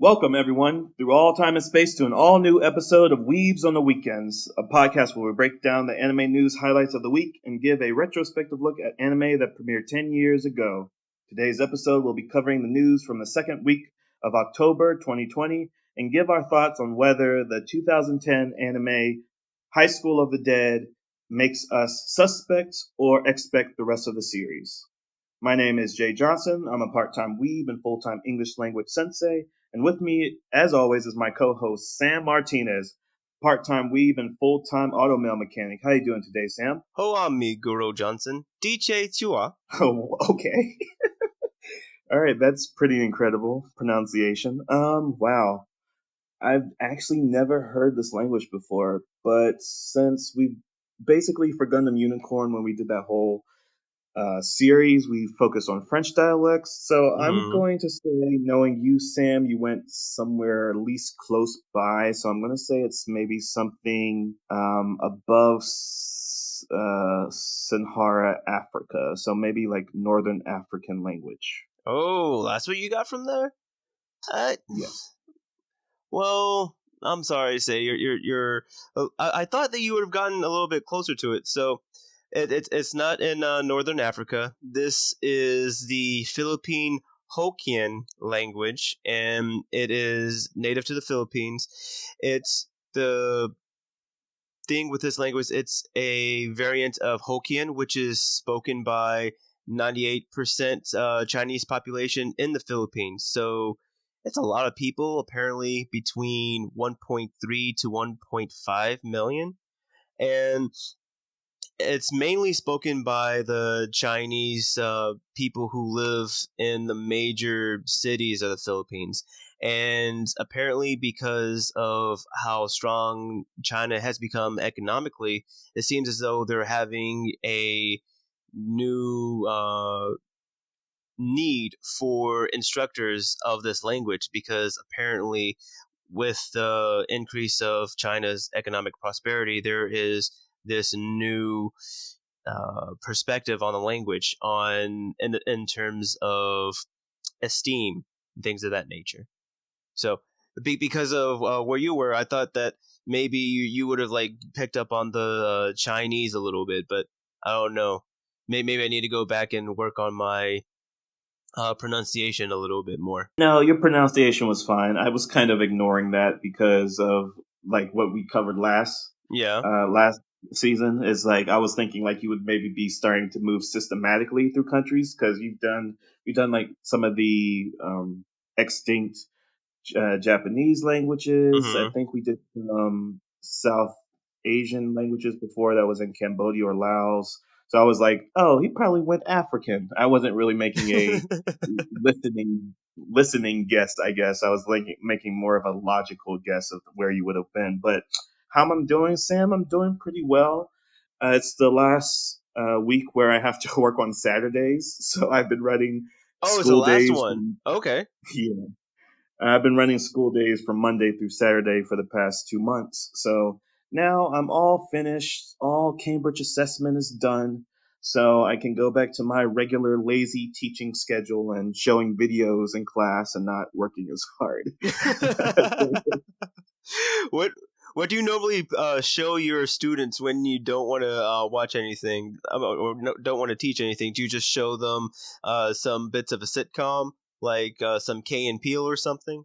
Welcome, everyone, through all time and space to an all new episode of Weebs on the Weekends, a podcast where we break down the anime news highlights of the week and give a retrospective look at anime that premiered 10 years ago. Today's episode will be covering the news from the second week of October 2020 and give our thoughts on whether the 2010 anime High School of the Dead makes us suspect or expect the rest of the series. My name is Jay Johnson. I'm a part-time weeb and full-time English language sensei. And with me, as always, is my co-host Sam Martinez, part-time weeb and full-time automail mechanic. How you doing today, Sam? Hola, mi Guru Johnson. DJ Chua. Oh, okay. All right, that's pretty incredible pronunciation. Wow. I've actually never heard this language before, but since we basically for Gundam Unicorn when we did that whole series, we focus on French dialects. So I'm Hmm. going to say, knowing you, Sam, you went somewhere at least close by. So I'm going to say it's maybe something above Sahara Africa. So maybe like Northern African language. Oh, that's what you got from there? Uh, Yeah. well, I'm sorry to say you're. I thought that you would have gotten a little bit closer to it. So, it's not in northern Africa. This is the Philippine Hokkien language, and it is native to the Philippines. It's the thing with this language, it's a variant of Hokkien, which is spoken by 98% Chinese population in the Philippines. So it's a lot of people, apparently between 1.3 to 1.5 million. And it's mainly spoken by the Chinese people who live in the major cities of the Philippines. And apparently, because of how strong China has become economically, it seems as though they're having a new need for instructors of this language because apparently, with the increase of China's economic prosperity, there is this new perspective on the language on in terms of esteem and things of that nature. So because of where you were, I thought that maybe you would have like picked up on the Chinese a little bit, but I don't know. Maybe I need to go back and work on my pronunciation a little bit more. No, your pronunciation was fine. I was kind of ignoring that because of like what we covered Yeah. last season. Is like I was thinking like you would maybe be starting to move systematically through countries because you've done like some of the extinct Japanese languages. I Mm-hmm. think we did South Asian languages before. That was in Cambodia or Laos. So I was like, oh, he probably went African. I wasn't really making a listening guess. I guess I was like making more of a logical guess of where you would have been. But how I'm doing, Sam? I'm doing pretty well. It's the last week where I have to work on Saturdays, so I've been running Oh, it's the school last days one. from Okay. yeah. I've been running school days from Monday through Saturday for the past 2 months. So now I'm all finished. All Cambridge assessment is done. So I can go back to my regular lazy teaching schedule and showing videos in class and not working as hard. what what do you normally show your students when you don't want to watch anything or don't want to teach anything? Do you just show them some bits of a sitcom, like some Key and Peele or something?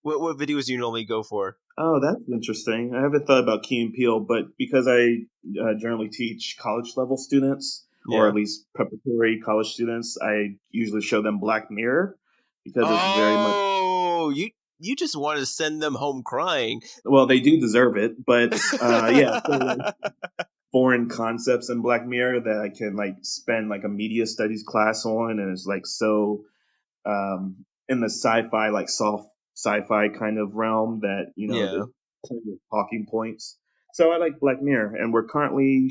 What videos do you normally go for? Oh, that's interesting. I haven't thought about Key and Peele, but because I generally teach college level students, or Yeah. at least preparatory college students, I usually show them Black Mirror because it's very much Oh, you just want to send them home crying. well, they do deserve it, but yeah, so like foreign concepts in Black Mirror that I can like spend like a media studies class on, and it's like so in the sci-fi, like soft sci-fi kind of realm that Yeah. there's plenty of talking points. So I like Black Mirror, and we're currently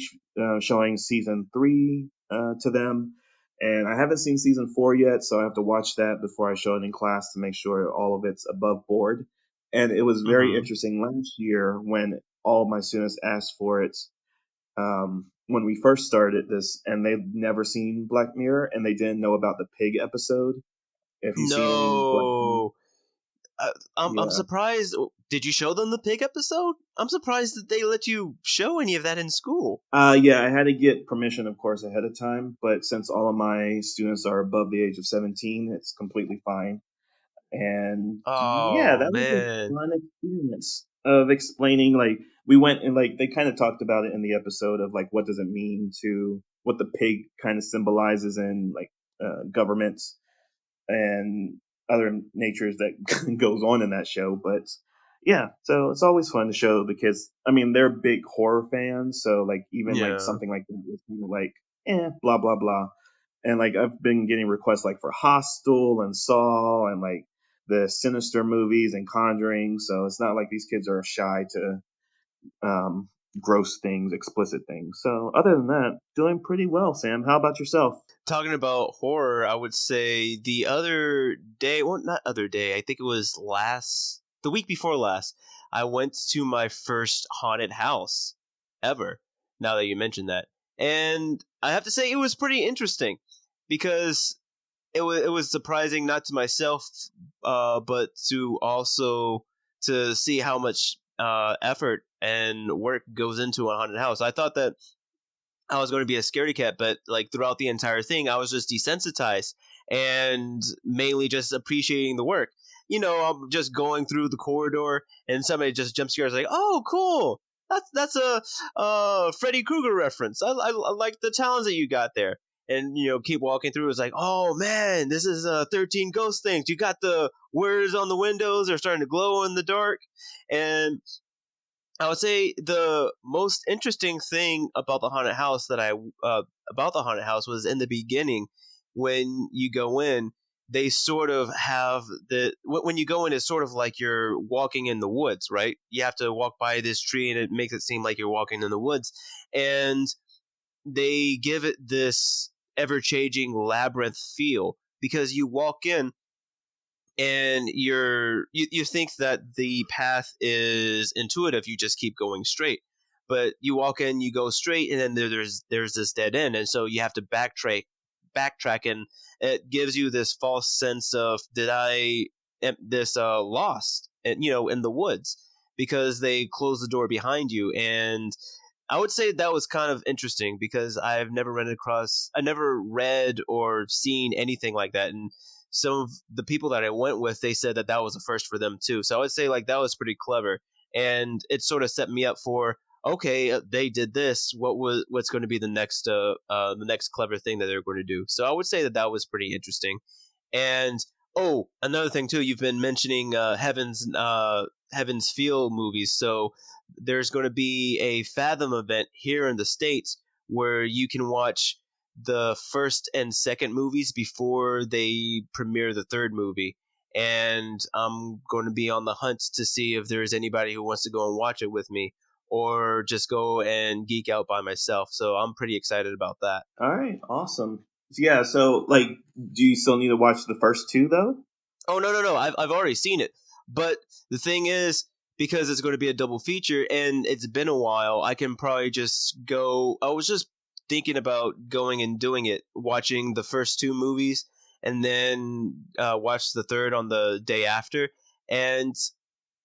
showing season three to them. And I haven't seen season four yet, so I have to watch that before I show it in class to make sure all of it's above board. And it was very Mm-hmm. interesting last year when all of my students asked for it when we first started this, and they've never seen Black Mirror, and they didn't know about the pig episode. If you've seen Black Mirror, No. I'm Yeah. surprised. Did you show them the pig episode? I'm surprised that they let you show any of that in school. Yeah, I had to get permission, of course, ahead of time, but since all of my students are above the age of 17, it's completely fine. And yeah, Oh that was a man. fun experience of explaining. Like, we went and, like, they kind of talked about it in the episode of, like, what does it mean to what the pig kind of symbolizes in, like, governments and other natures that goes on in that show. But yeah, so it's always fun to show the kids. I mean, they're big horror fans, so like even like Yeah. something like that was kind of like blah blah blah. And like I've been getting requests like for Hostel and Saw and like the Sinister movies and Conjuring. So it's not like these kids are shy to um, gross things, explicit things. So other than that, doing pretty well, Sam. How about yourself? Talking about horror, I would say the other day, well, not other day, I think it was the week before last, I went to my first haunted house ever, now that you mentioned that. And I have to say, it was pretty interesting because it was surprising not to myself, but to also to see how much effort and work goes into a haunted house. I thought that I was going to be a scaredy cat, but like throughout the entire thing, I was just desensitized and mainly just appreciating the work. I'm just going through the corridor and somebody just jump scares like, "Oh, cool! That's a Freddy Krueger reference. I like the talents that you got there." And keep walking through. It's like, "Oh man, this is 13 ghost things. You got the words on the windows are starting to glow in the dark." And I would say the most interesting thing about the haunted house about the haunted house was in the beginning when you go in. They sort of have when you go in, it's sort of like you're walking in the woods, right? You have to walk by this tree, and it makes it seem like you're walking in the woods, and they give it this ever changing labyrinth feel because you walk in and you think that the path is intuitive, you just keep going straight, but you walk in, you go straight, and then there's this dead end, and so you have to backtrack, and it gives you this false sense of, did I am this lost, and in the woods, because they close the door behind you. And I would say that was kind of interesting because I never read or seen anything like that. And some of the people that I went with, they said that that was a first for them too. So I would say like that was pretty clever, and it sort of set me up for, okay, they did this. What's going to be the next clever thing that they're going to do? So I would say that that was pretty interesting. And oh, another thing too, you've been mentioning Heaven's Feel movies. So there's going to be a Fathom event here in the States where you can watch the first and second movies before they premiere the third movie. And I'm going to be on the hunt to see if there's anybody who wants to go and watch it with me, or just go and geek out by myself. So I'm pretty excited about that. All right, awesome. Yeah, so like, do you still need to watch the first two though? Oh no, no, no! I've already seen it. But the thing is, because it's going to be a double feature and it's been a while, I can probably just go. I was just thinking about going and doing it, watching the first two movies, and then watch the third on the day after. And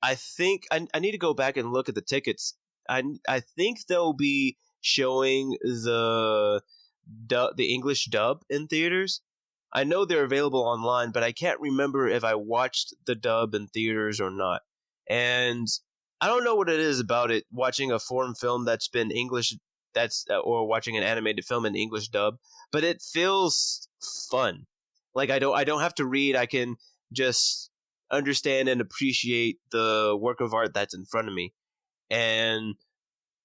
I think I need to go back and look at the tickets. I think they'll be showing the English dub in theaters. I know they're available online, but I can't remember if I watched the dub in theaters or not. And I don't know what it is about it, watching a foreign film that's been English, or watching an animated film in English dub, but it feels fun. Like I don't have to read. I can just understand and appreciate the work of art that's in front of me. And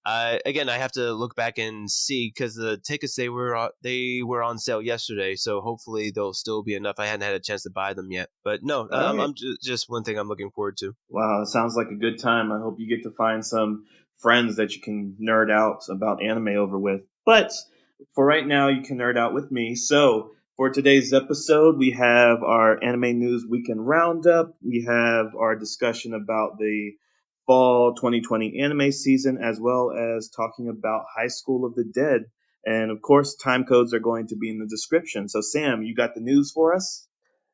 I have to look back and see because the tickets they were on sale yesterday, so hopefully they'll still be enough. I hadn't had a chance to buy them yet, but no, All right. just one thing I'm looking forward to. Wow, that sounds like a good time. I hope you get to find some friends that you can nerd out about anime over with. But for right now, you can nerd out with me. So for today's episode, we have our anime news weekend roundup. We have our discussion about the fall 2020 anime season, as well as talking about High School of the Dead. And of course, time codes are going to be in the description. So Sam, you got the news for us?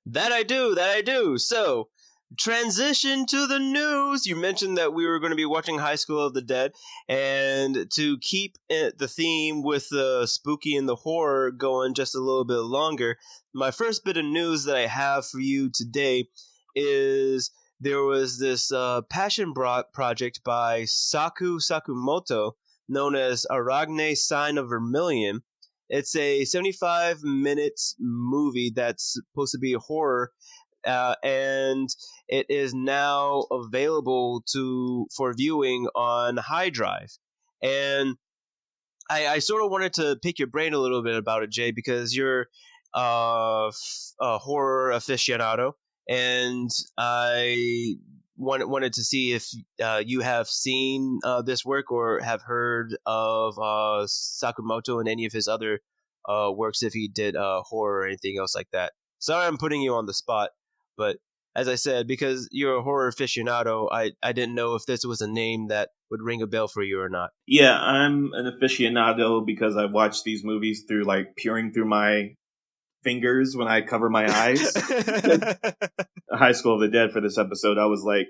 That I do. So transition to the news. You mentioned that we were going to be watching High School of the Dead, and to keep the theme with the spooky and the horror going just a little bit longer, my first bit of news that I have for you today is there was this passion project by Sakamoto known as Aragne Sign of Vermilion. It's a 75 minutes movie that's supposed to be a horror, and it is now available for viewing on High Drive. And I sort of wanted to pick your brain a little bit about it, Jay, because you're a horror aficionado, and I wanted to see if you have seen this work or have heard of Sakamoto and any of his other works, if he did horror or anything else like that. Sorry, I'm putting you on the spot, but as I said, because you're a horror aficionado, I didn't know if this was a name that would ring a bell for you or not. Yeah, I'm an aficionado because I watch these movies through like peering through my fingers when I cover my eyes. High School of the Dead for this episode, I was like,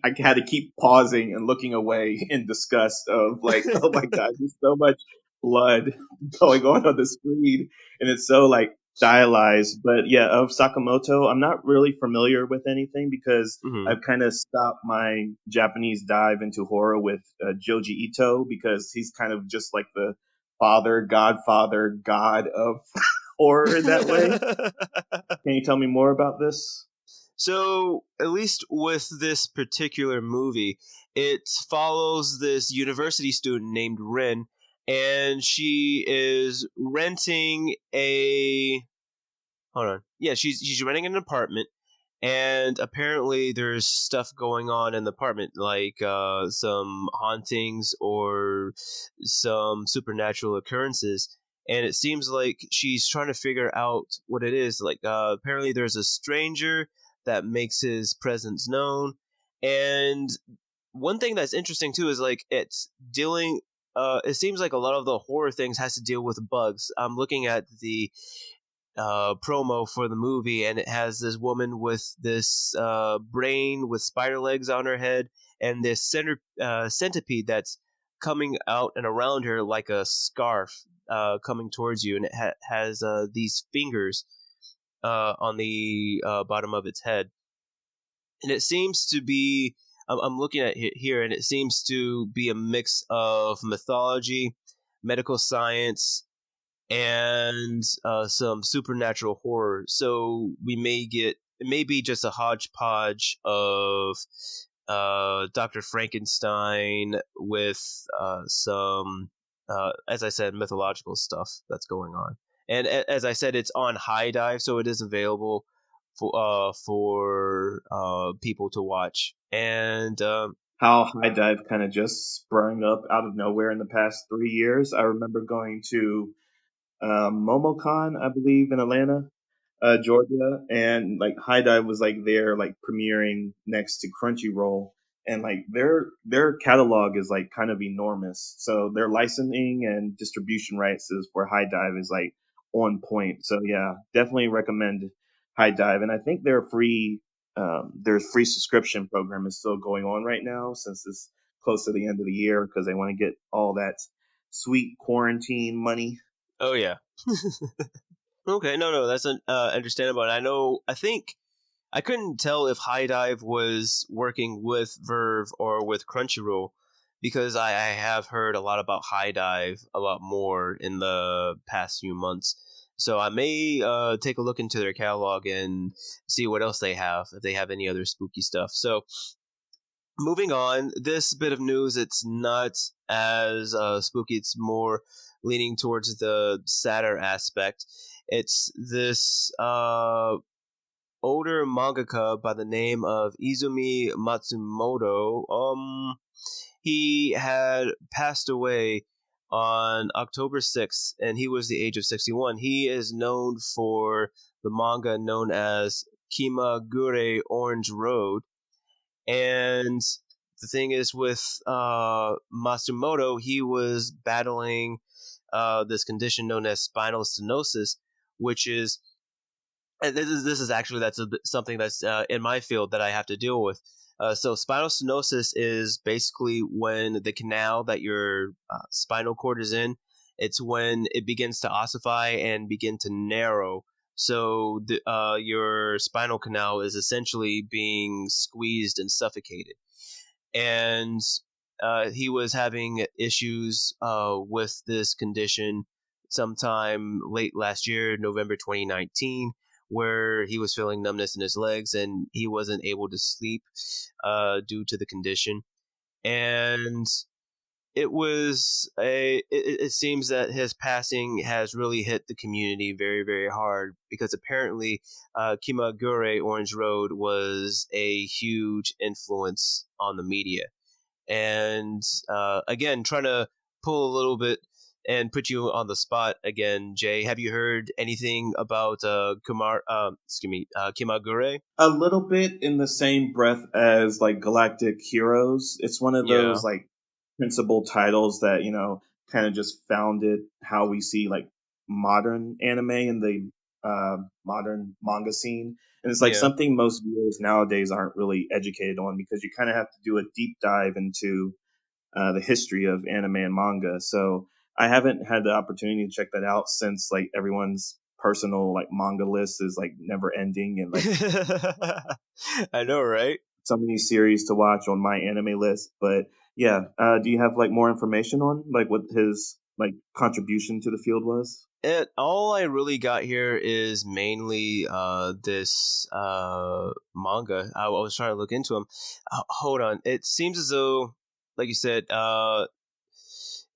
I had to keep pausing and looking away in disgust of like, oh my god, there's so much blood going on the screen, and it's so like stylized. But yeah, of Sakamoto, I'm not really familiar with anything because hmm I've kind of stopped my Japanese dive into horror with Joji Ito because he's kind of just like the godfather, god of horror in that way. Can you tell me more about this? So, at least with this particular movie, it follows this university student named Rin, and she is renting a. Hold on. Yeah, she's renting an apartment, and apparently there's stuff going on in the apartment, like some hauntings or some supernatural occurrences. And it seems like she's trying to figure out what it is. Like apparently there's a stranger that makes his presence known. And one thing that's interesting too is like it's dealing. It seems like a lot of the horror things has to deal with bugs. I'm looking at the promo for the movie, and it has this woman with this brain with spider legs on her head, and this centipede that's coming out and around her like a scarf, coming towards you, and it has these fingers on the bottom of its head, and it seems to be. I'm looking at it here, and it seems to be a mix of mythology, medical science, and some supernatural horror. So we may get it may be just a hodgepodge of Dr. Frankenstein with some, as I said, mythological stuff that's going on. And as I said, it's on High Dive, so it is available for people to watch. And How High Dive kind of just sprung up out of nowhere in the past 3 years. I remember going to MomoCon, I believe, in Atlanta, Georgia, and like High Dive was like there, like premiering next to Crunchyroll, and like their catalog is like kind of enormous. So their licensing and distribution rights is for High Dive is like on point. So yeah, definitely recommend High Dive, and I think their free subscription program is still going on right now since it's close to the end of the year because they want to get all that sweet quarantine money. oh yeah, okay, no, that's understandable. And I think I couldn't tell if High Dive was working with Verve or with Crunchyroll because I have heard a lot about High Dive a lot more in the past few months. So I may take a look into their catalog and see what else they have, if they have any other spooky stuff. So moving on, this bit of news, it's not as spooky. It's more leaning towards the sadder aspect. It's this older mangaka by the name of Izumi Matsumoto. He had passed away on October 6th, and he was the age of 61. He is known for the manga known as Kimagure Orange Road. And the thing is, with Matsumoto, he was battling this condition known as spinal stenosis, which is and this is actually that's something that's in my field that I have to deal with. So spinal stenosis is basically when the canal that your spinal cord is in, it's when it begins to ossify and begin to narrow. So your spinal canal is essentially being squeezed and suffocated. And he was having issues with this condition sometime late last year, November 2019, where he was feeling numbness in his legs and he wasn't able to sleep due to the condition. And it seems that his passing has really hit the community very, very hard, because apparently Kimagure Orange Road was a huge influence on the media. And again, trying to pull a little bit and put you on the spot again, Jay. Have you heard anything about Kimagure? A little bit in the same breath as like Galactic Heroes. It's one of Yeah, those like principal titles that, kind of just founded how we see like modern anime and the modern manga scene. And it's like yeah. something most viewers nowadays aren't really educated on, because you kind of have to do a deep dive into the history of anime and manga. So I haven't had the opportunity to check that out, since like everyone's personal like manga list is like never ending, and like I know, right? so many series to watch on my anime list. But yeah, do you have like more information on like what his like contribution to the field was? All I really got here is mainly this manga. I was trying to look into them. Hold on. It seems as though, like you said,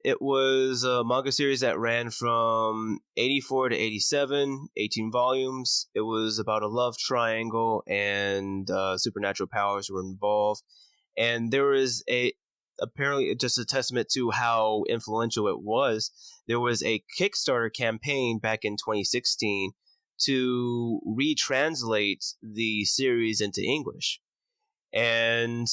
it was a manga series that ran from 84 to 87, 18 volumes. It was about a love triangle, and supernatural powers were involved. And there was apparently just a testament to how influential it was. There was a Kickstarter campaign back in 2016 to retranslate the series into English. And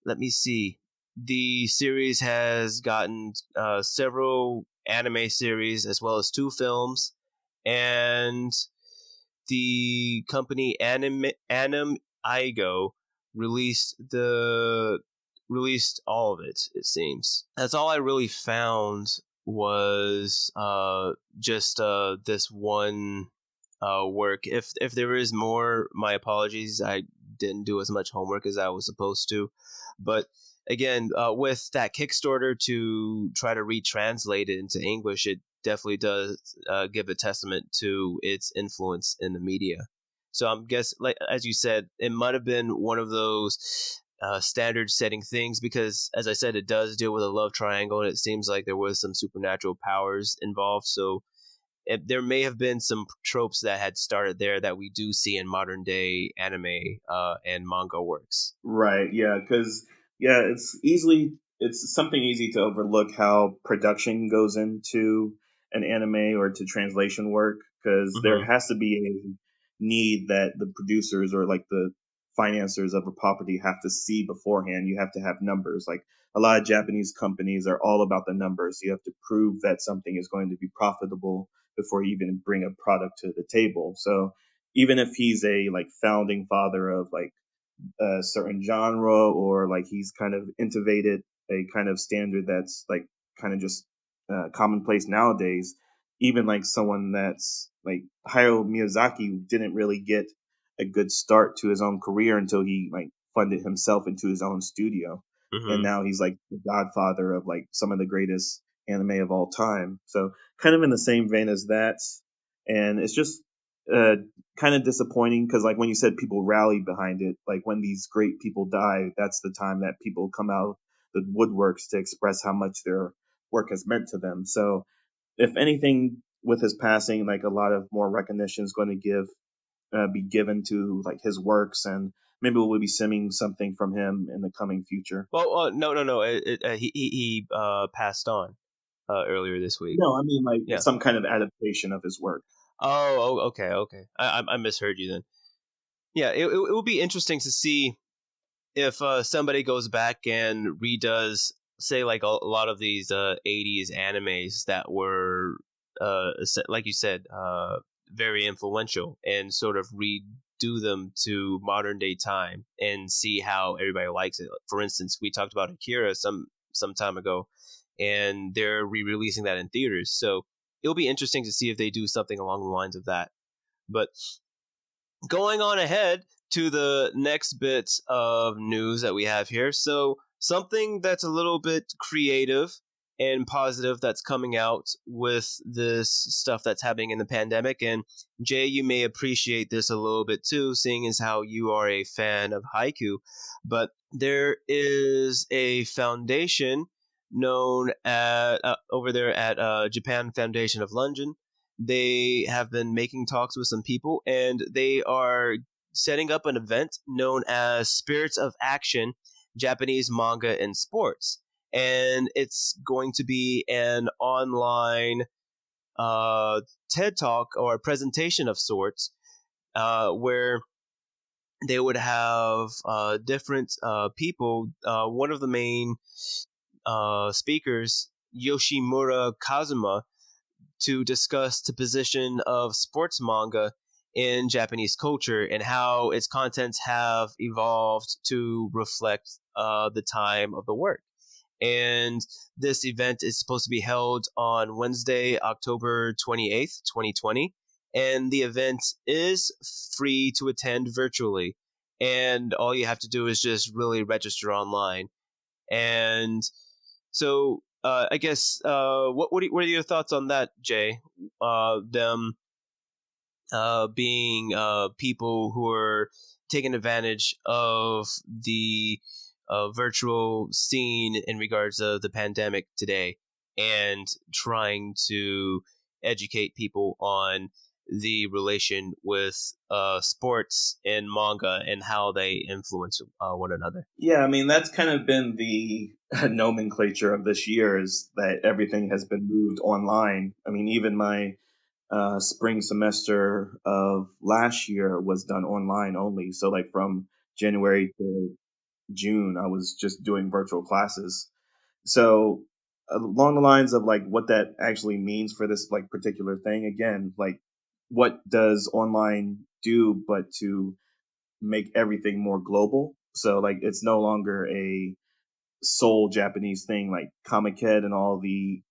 let me see. The series has gotten several anime series as well as two films, and the company Anim Igo released the released all of it. It seems that's all I really found was just this one work. If there is more, my apologies. I didn't do as much homework as I was supposed to, but again, with that Kickstarter to try to retranslate it into English, it definitely does give a testament to its influence in the media. So I'm guess, like as you said, it might have been one of those standard setting things, because, as I said, it does deal with a love triangle, and it seems like there was some supernatural powers involved. So there may have been some tropes that had started there that we do see in modern day anime and manga works. Right. Yeah. Because it's something easy to overlook how production goes into an anime or to translation work. Because there Hmm. has to be a need that the producers or like the financiers of a property have to see beforehand. You have to have numbers. Like a lot of Japanese companies are all about the numbers. You have to prove that something is going to be profitable before you even bring a product to the table. So even if he's a like founding father of like a certain genre, or like he's kind of innovated a kind of standard that's like kind of just commonplace nowadays. Even like someone that's like Hayao Miyazaki didn't really get a good start to his own career until he like funded himself into his own studio, and Hmm. now he's like the godfather of like some of the greatest anime of all time. So kind of in the same vein as that, and it's just uh, kind of disappointing, because like when you said people rally behind it, like when these great people die, that's the time that people come out the woodworks to express how much their work has meant to them. So if anything, with his passing, like a lot of more recognition is going to be given to like his works, and maybe we'll be seeing something from him in the coming future. Well, no, no, no. He passed on earlier this week. No, I mean like Yeah. some kind of adaptation of his work. Okay, okay. I misheard you then. Yeah, it will be interesting to see if somebody goes back and redoes, say, like a lot of these 80s animes that were like you said, very influential and sort of redo them to modern day time and see how everybody likes it. For instance, we talked about Akira some time ago, and they're re-releasing that in theaters. So it'll be interesting to see if they do something along the lines of that. But going on ahead to the next bit of news that we have here. So, something that's a little bit creative and positive that's coming out with this stuff that's happening in the pandemic. And Jay, you may appreciate this a little bit too, seeing as how you are a fan of haiku. But there is a foundation known at over there at Japan Foundation of London. They have been making talks with some people, and they are setting up an event known as Spirits of Action Japanese Manga and Sports. And it's going to be an online uh, TED Talk or a presentation of sorts, where they would have different people. One of the main speakers, Yoshimura Kazuma, to discuss the position of sports manga in Japanese culture and how its contents have evolved to reflect the time of the work. And this event is supposed to be held on Wednesday, October 28th, 2020. And the event is free to attend virtually. And all you have to do is just really register online. And so I guess what are your thoughts on that, Jay? Them being people who are taking advantage of the virtual scene in regards of the pandemic today and trying to educate people on the relation with sports and manga and how they influence one another. Yeah, I mean, that's kind of been the nomenclature of this year is that everything has been moved online. I mean, even my spring semester of last year was done online only. So, like from January to June, I was just doing virtual classes. So, along the lines of like what that actually means for this like particular thing, again, like what does online do but to make everything more global? So, like, it's no longer a sole Japanese thing, like Comic Head and all the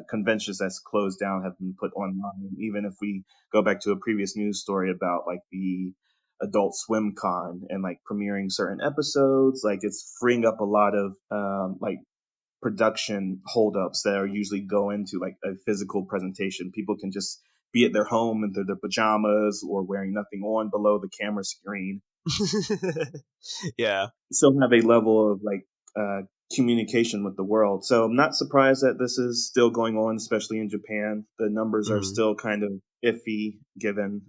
conventions that's closed down have been put online. Even if we go back to a previous news story about like the Adult Swim Con and like premiering certain episodes, like it's freeing up a lot of like production holdups that are usually go into like a physical presentation. People can just be at their home in their pajamas or wearing nothing on below the camera screen, Yeah. still have a level of like uh, communication with the world. So I'm not surprised that this is still going on, especially in Japan. The numbers are Mhm. still kind of iffy given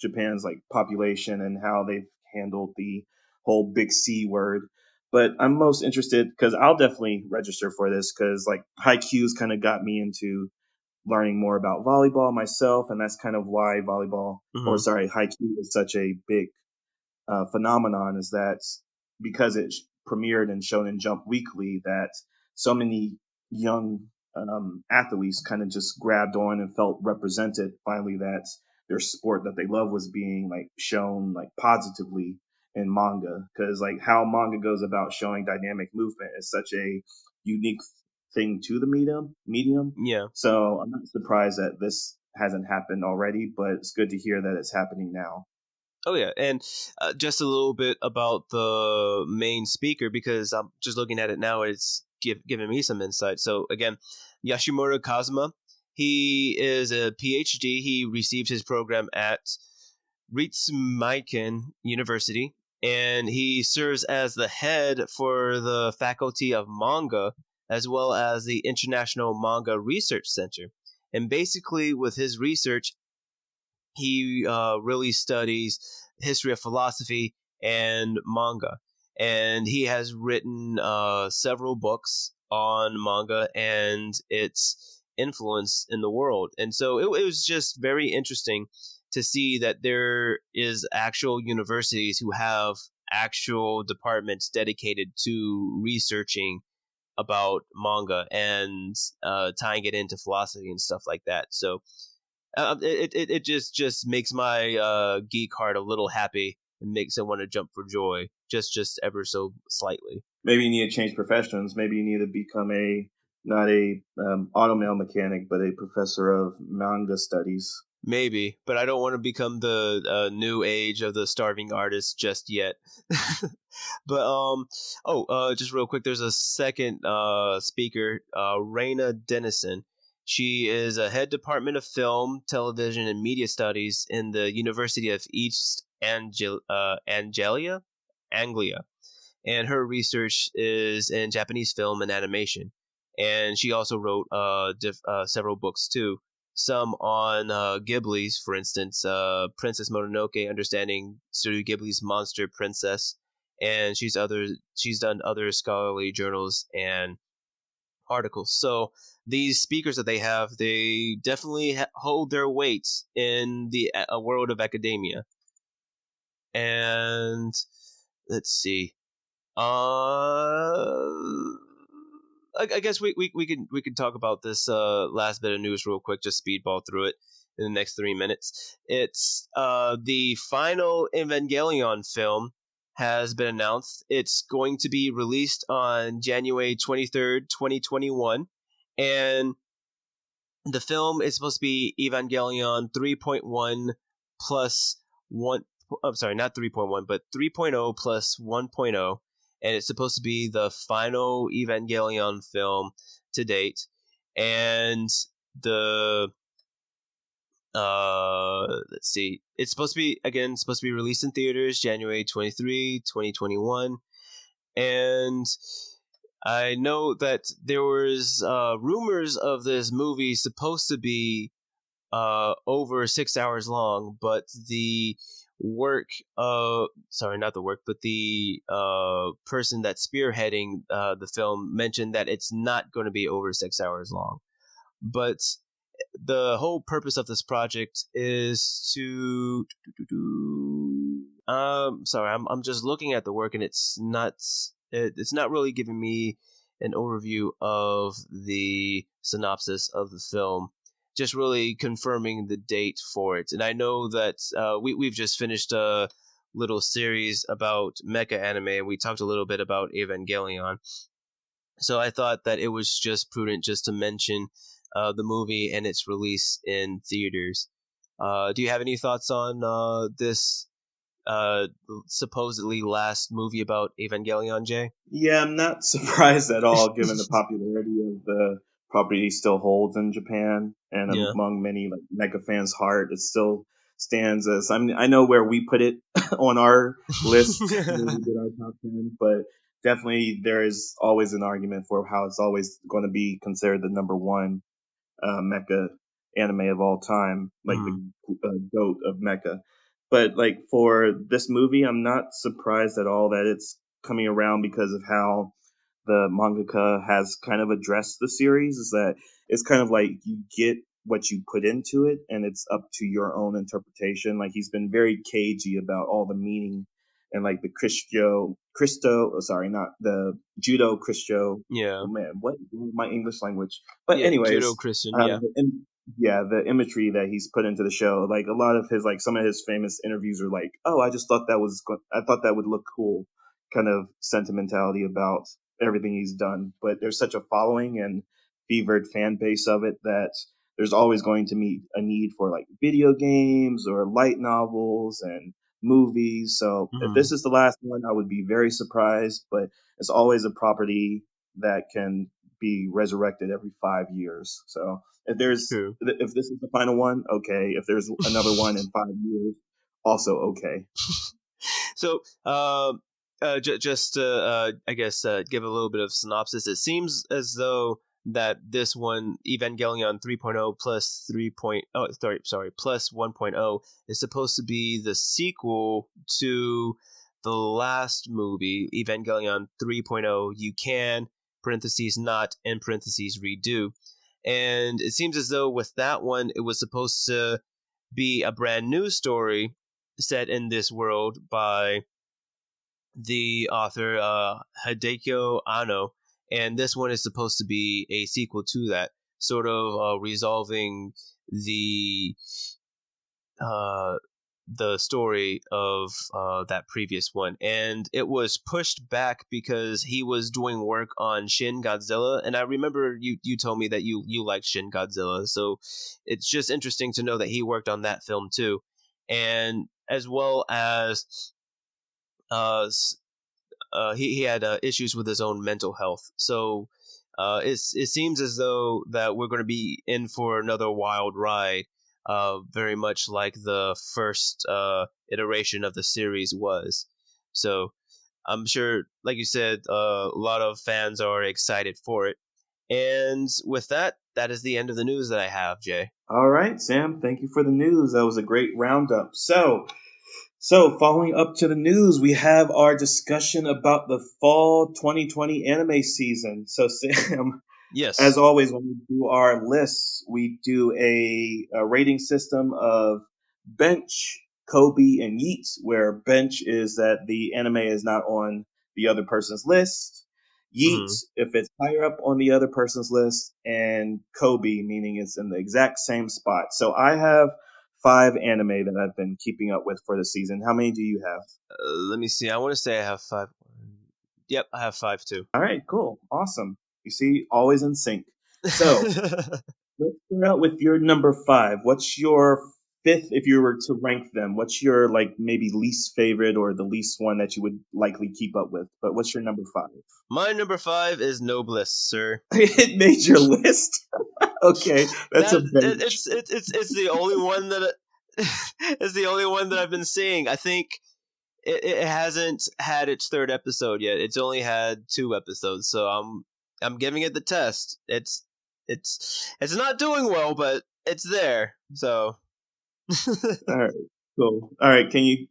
Japan's like population and how they've handled the whole big C word. But I'm most interested because I'll definitely register for this because like Haikyuu's kind of got me into learning more about volleyball myself, and that's kind of why volleyball or Mhm. sorry Haikyuu is such a big phenomenon is that because it premiered and shown in Jump Weekly, that so many young athletes kind of just grabbed on and felt represented finally that their sport that they love was being like shown like positively in manga because like how manga goes about showing dynamic movement is such a unique thing to the medium. Yeah. So I'm not surprised that this hasn't happened already, but it's good to hear that it's happening now. Oh yeah, and just a little bit about the main speaker because I'm just looking at it now. It's giving me some insight. So again, Yashimura Kazuma, he is a PhD. He received his program at Ritsumeikan University, and he serves as the head for the Faculty of Manga as well as the International Manga Research Center. And basically, with his research, he really studies history of philosophy and manga, and he has written several books on manga and its influence in the world. And so it was just very interesting to see that there is actual universities who have actual departments dedicated to researching about manga and tying it into philosophy and stuff like that. So It just makes my geek heart a little happy and makes it want to jump for joy, just ever so slightly. Maybe you need to change professions. Maybe you need to become a not a automail mechanic, but a professor of manga studies. Maybe, but I don't want to become the new age of the starving artist just yet. But just real quick, there's a second speaker, Raina Dennison. She is a head department of film, television, and media studies in the University of East Anglia, and her research is in Japanese film and animation. And she also wrote several books too. Some on Ghibli's, for instance, Princess Mononoke, understanding Studio Ghibli's Monster Princess, and she's done other scholarly journals and articles. So these speakers that they have, they definitely hold their weight in the world of academia. And let's see. Uh, I guess we can talk about this last bit of news real quick. Just speedball through it in the next 3 minutes. It's the final Evangelion film has been announced. It's going to be released on January 23rd, 2021, and the film is supposed to be Evangelion 3.1 plus 1. I'm sorry, not 3.1, but 3.0 plus 1.0, and it's supposed to be the final Evangelion film to date. And the let's see, it's supposed to be released in theaters January 23, 2021, and I know that there was rumors of this movie supposed to be over 6 hours long, but the work sorry, not the work, but the person that's spearheading the film mentioned that it's not going to be over 6 hours long. But the whole purpose of this project is to sorry, I'm just looking at the work, and it's not really giving me an overview of the synopsis of the film, just really confirming the date for it. And I know that we've just finished a little series about mecha anime, and we talked a little bit about Evangelion. So I thought that it was just prudent just to mention the movie and its release in theaters. Do you have any thoughts on this uh, supposedly last movie about Evangelion, Jay? Yeah, I'm not surprised at all, given the popularity of the property still holds in Japan and Yeah. among many like mega fans' heart. It still stands as I know where we put it on our list when we did our top 10, but definitely there is always an argument for how it's always going to be considered the number one mecha anime of all time, like the Mhm. goat of mecha. But like for this movie, I'm not surprised at all that it's coming around because of how the mangaka has kind of addressed the series. Is that it's kind of like you get what you put into it, and it's up to your own interpretation. Like he's been very cagey about all the meaning and like the sorry, not the judo Christo. Yeah. Oh man, what my English language? But Yeah. Judo anyways, Christian. uh, Yeah. the, im- yeah, the imagery that he's put into the show, like a lot of his, like some of his famous interviews are like, "Oh, I just thought I thought that would look cool," kind of sentimentality about everything he's done. But there's such a following and fevered fan base of it that there's always going to meet a need for like video games or light novels and movies. So if Hmm. this is the last one, I would be very surprised. But it's always a property that can be resurrected every 5 years. So True. if this is the final one, okay. If there's another one in 5 years, also okay. So, just to, I guess, give a little bit of synopsis, it seems as though that this one, Evangelion 3.0 plus 3. Oh, sorry, plus 1.0, is supposed to be the sequel to the last movie, Evangelion 3.0. You can parentheses not and parentheses redo, and it seems as though with that one, it was supposed to be a brand new story set in this world by the author Hideki Anno, and this one is supposed to be a sequel to that, sort of resolving the uh, the story of that previous one, and it was pushed back because he was doing work on Shin Godzilla. And I remember you told me that you liked Shin Godzilla, so it's just interesting to know that he worked on that film too, and as well as uh, he had issues with his own mental health. So it seems as though that we're going to be in for another wild ride, very much like the first iteration of the series was. So I'm sure, like you said, a lot of fans are excited for it. And with that, that is the end of the news that I have, Jay. All right, Sam. Thank you for the news. That was a great roundup. So following up to the news, we have our discussion about the fall 2020 anime season. So, Sam, as Yes. always, when we do our lists, we do a rating system of bench, Kobe, and Yeet, where bench is that the anime is not on the other person's list. Yeet, Hmm. if it's higher up on the other person's list, and Kobe, meaning it's in the exact same spot. So I have five anime that I've been keeping up with for the season. How many do you have? Let me see. I want to say I have five. Yep, I have five too. All right, cool. Awesome. You see, always in sync. So let's start out with your number five. What's your fifth if you were to rank them? What's your like maybe least favorite or the least one that you would likely keep up with? But what's your number five? My number five is Noblesse, sir. It made your list. Okay, that's a That bench. it's the only one that it's the only one that I've been seeing. I think it hasn't had its third episode yet. It's only had two episodes, so I'm giving it the test. It's not doing well, but it's there. So All right, cool. All right, can you?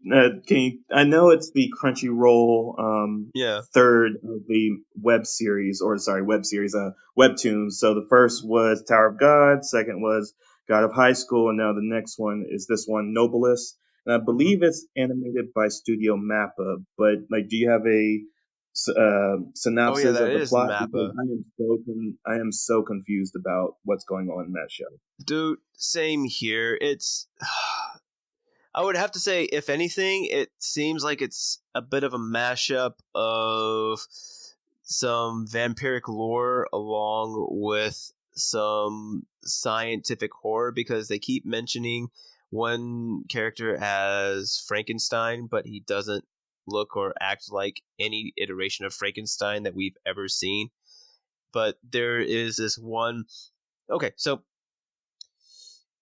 I know it's the Crunchyroll yeah. third of the web series, webtoons. So the first was Tower of God, second was God of High School, and now the next one is this one, Nobilis. And I Mhm. believe it's animated by Studio Mappa. But like, do you have a Oh yeah, synopsis that of the is plot? Because Mappa. I am so confused about what's going on in that show. Dude, same here. It's I would have to say, if anything, it seems like it's a bit of a mashup of some vampiric lore along with some scientific horror because they keep mentioning one character as Frankenstein, but he doesn't look or act like any iteration of Frankenstein that we've ever seen. But there is this one. Okay, so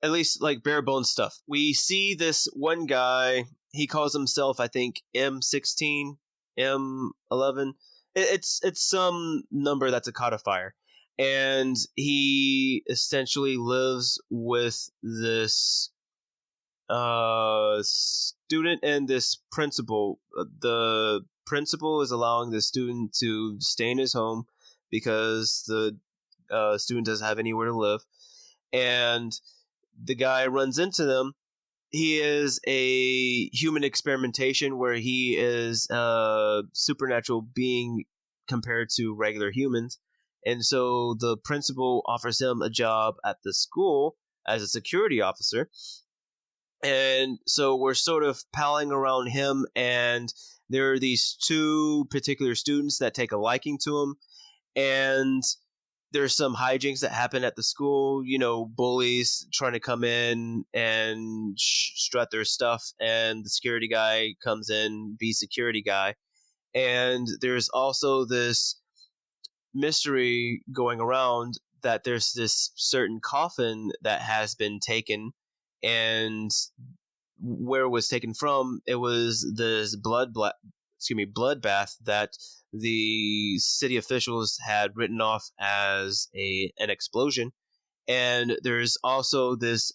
at least like bare bones stuff. We see this one guy. He calls himself, I think, M16, M11. It's some number that's a codifier, and he essentially lives with this student and this principal. The principal is allowing the student to stay in his home because the student doesn't have anywhere to live, and the guy runs into them. He is a human experimentation where he is a supernatural being compared to regular humans. And so the principal offers him a job at the school as a security officer. And so we're sort of palling around him, and there are these two particular students that take a liking to him. And there's some hijinks that happen at the school, bullies trying to come in and strut their stuff, and the security guy comes in, be security guy. And there's also this mystery going around that there's this certain coffin that has been taken, and where it was taken from, it was this bloodbath that the city officials had written off as an explosion. And there's also these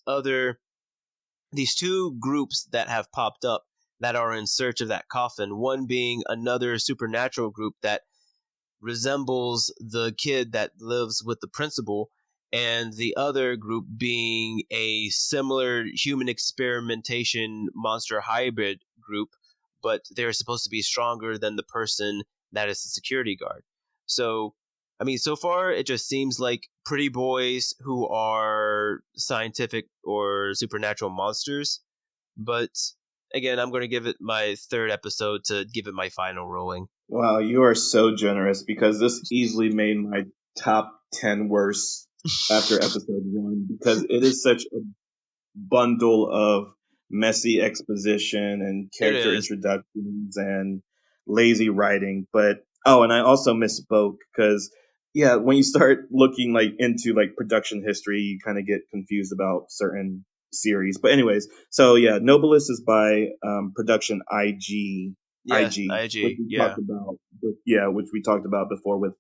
two groups that have popped up that are in search of that coffin, one being another supernatural group that resembles the kid that lives with the principal, and the other group being a similar human experimentation monster hybrid group, but they're supposed to be stronger than the person that is the security guard. So I mean, so far it just seems like pretty boys who are scientific or supernatural monsters. But again, I'm going to give it my third episode to give it my final ruling. Wow, you are so generous because this easily made my top 10 worst after episode one because it is such a bundle of messy exposition and It character is. introductions and lazy writing. But oh, and I also misspoke because yeah, when you start looking like into like production history, you kind of get confused about certain series. But anyways, so yeah, Nobilis is by production Yes, which IG. we Yeah. talked about. Yeah, which we talked about before with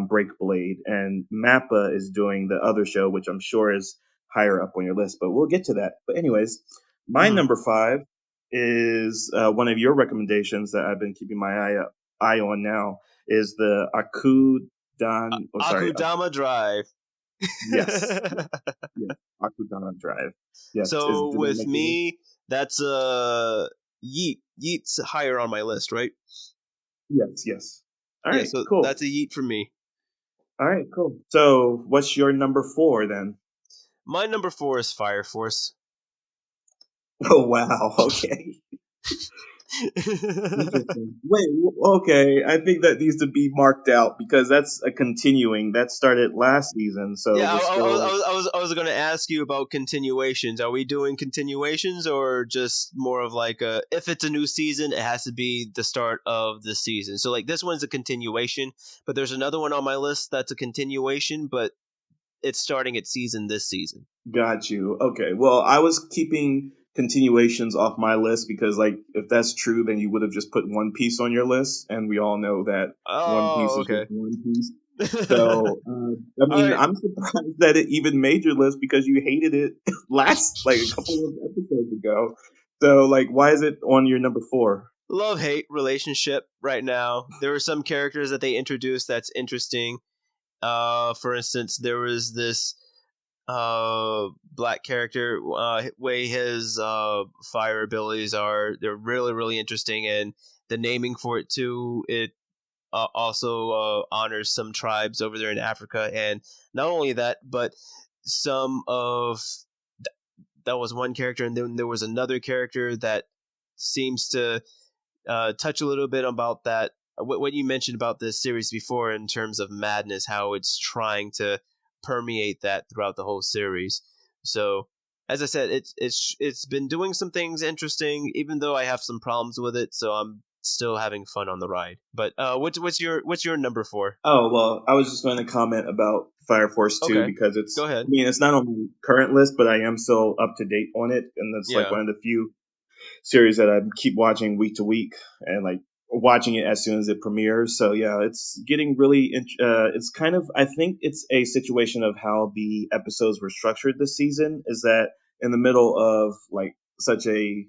Break Blade, and Mappa is doing the other show, which I'm sure is higher up on your list, but we'll get to that. But anyways, my Hmm. number five is one of your recommendations that I've been keeping my eye on now is the Akudan. Oh, sorry. Akudama Drive. Yes, yes, yes. Akudana Drive. Yes. Is So did that with make it? me, that's Yeet. Yeet's higher on my list, right? Yes, yes. All Yeah, right, so that's cool. a Yeet for me. All right, cool. So, what's your number four then? My number four is Fire Force. Oh wow. Okay. Interesting. Wait, okay. I think that needs to be marked out because that's a continuing. That started last season, so Yeah, we're still. I was going to ask you about continuations. Are we doing continuations or just more of like a if it's a new season, it has to be the start of the season. So like this one's a continuation, but there's another one on my list that's a continuation, but it's starting its season this season. Got you. Okay. Well, I was keeping continuations off my list because, like, if that's true, then you would have just put One Piece on your list, and we all know that One Piece Oh, is just okay. One Piece. So, I All mean, right. I'm surprised that it even made your list because you hated it last, like, a couple of episodes ago. So, like, why is it on your number four? Love hate relationship right now. There are some characters that they introduced that's interesting. For instance, there was this black character way his fire abilities are they're really interesting, and the naming for it too, it also honors some tribes over there in Africa. And not only that, but some of that was one character, and then there was another character that seems to touch a little bit about that. What you mentioned about this series before in terms of madness, how it's trying to permeate that throughout the whole series. So, as I said, it's been doing some things interesting, even though I have some problems with it. So I'm still having fun on the ride. But what's your number four? Oh, well, I was just going to comment about Fire Force 2 Okay, because go I ahead. mean, it's not on my current list, but I am still up to date on it. And it's like Yeah. one of the few series that I keep watching week to week and like watching it as soon as it premieres. So yeah, it's getting really, it's kind of, I think it's a situation of how the episodes were structured this season is that in the middle of like such a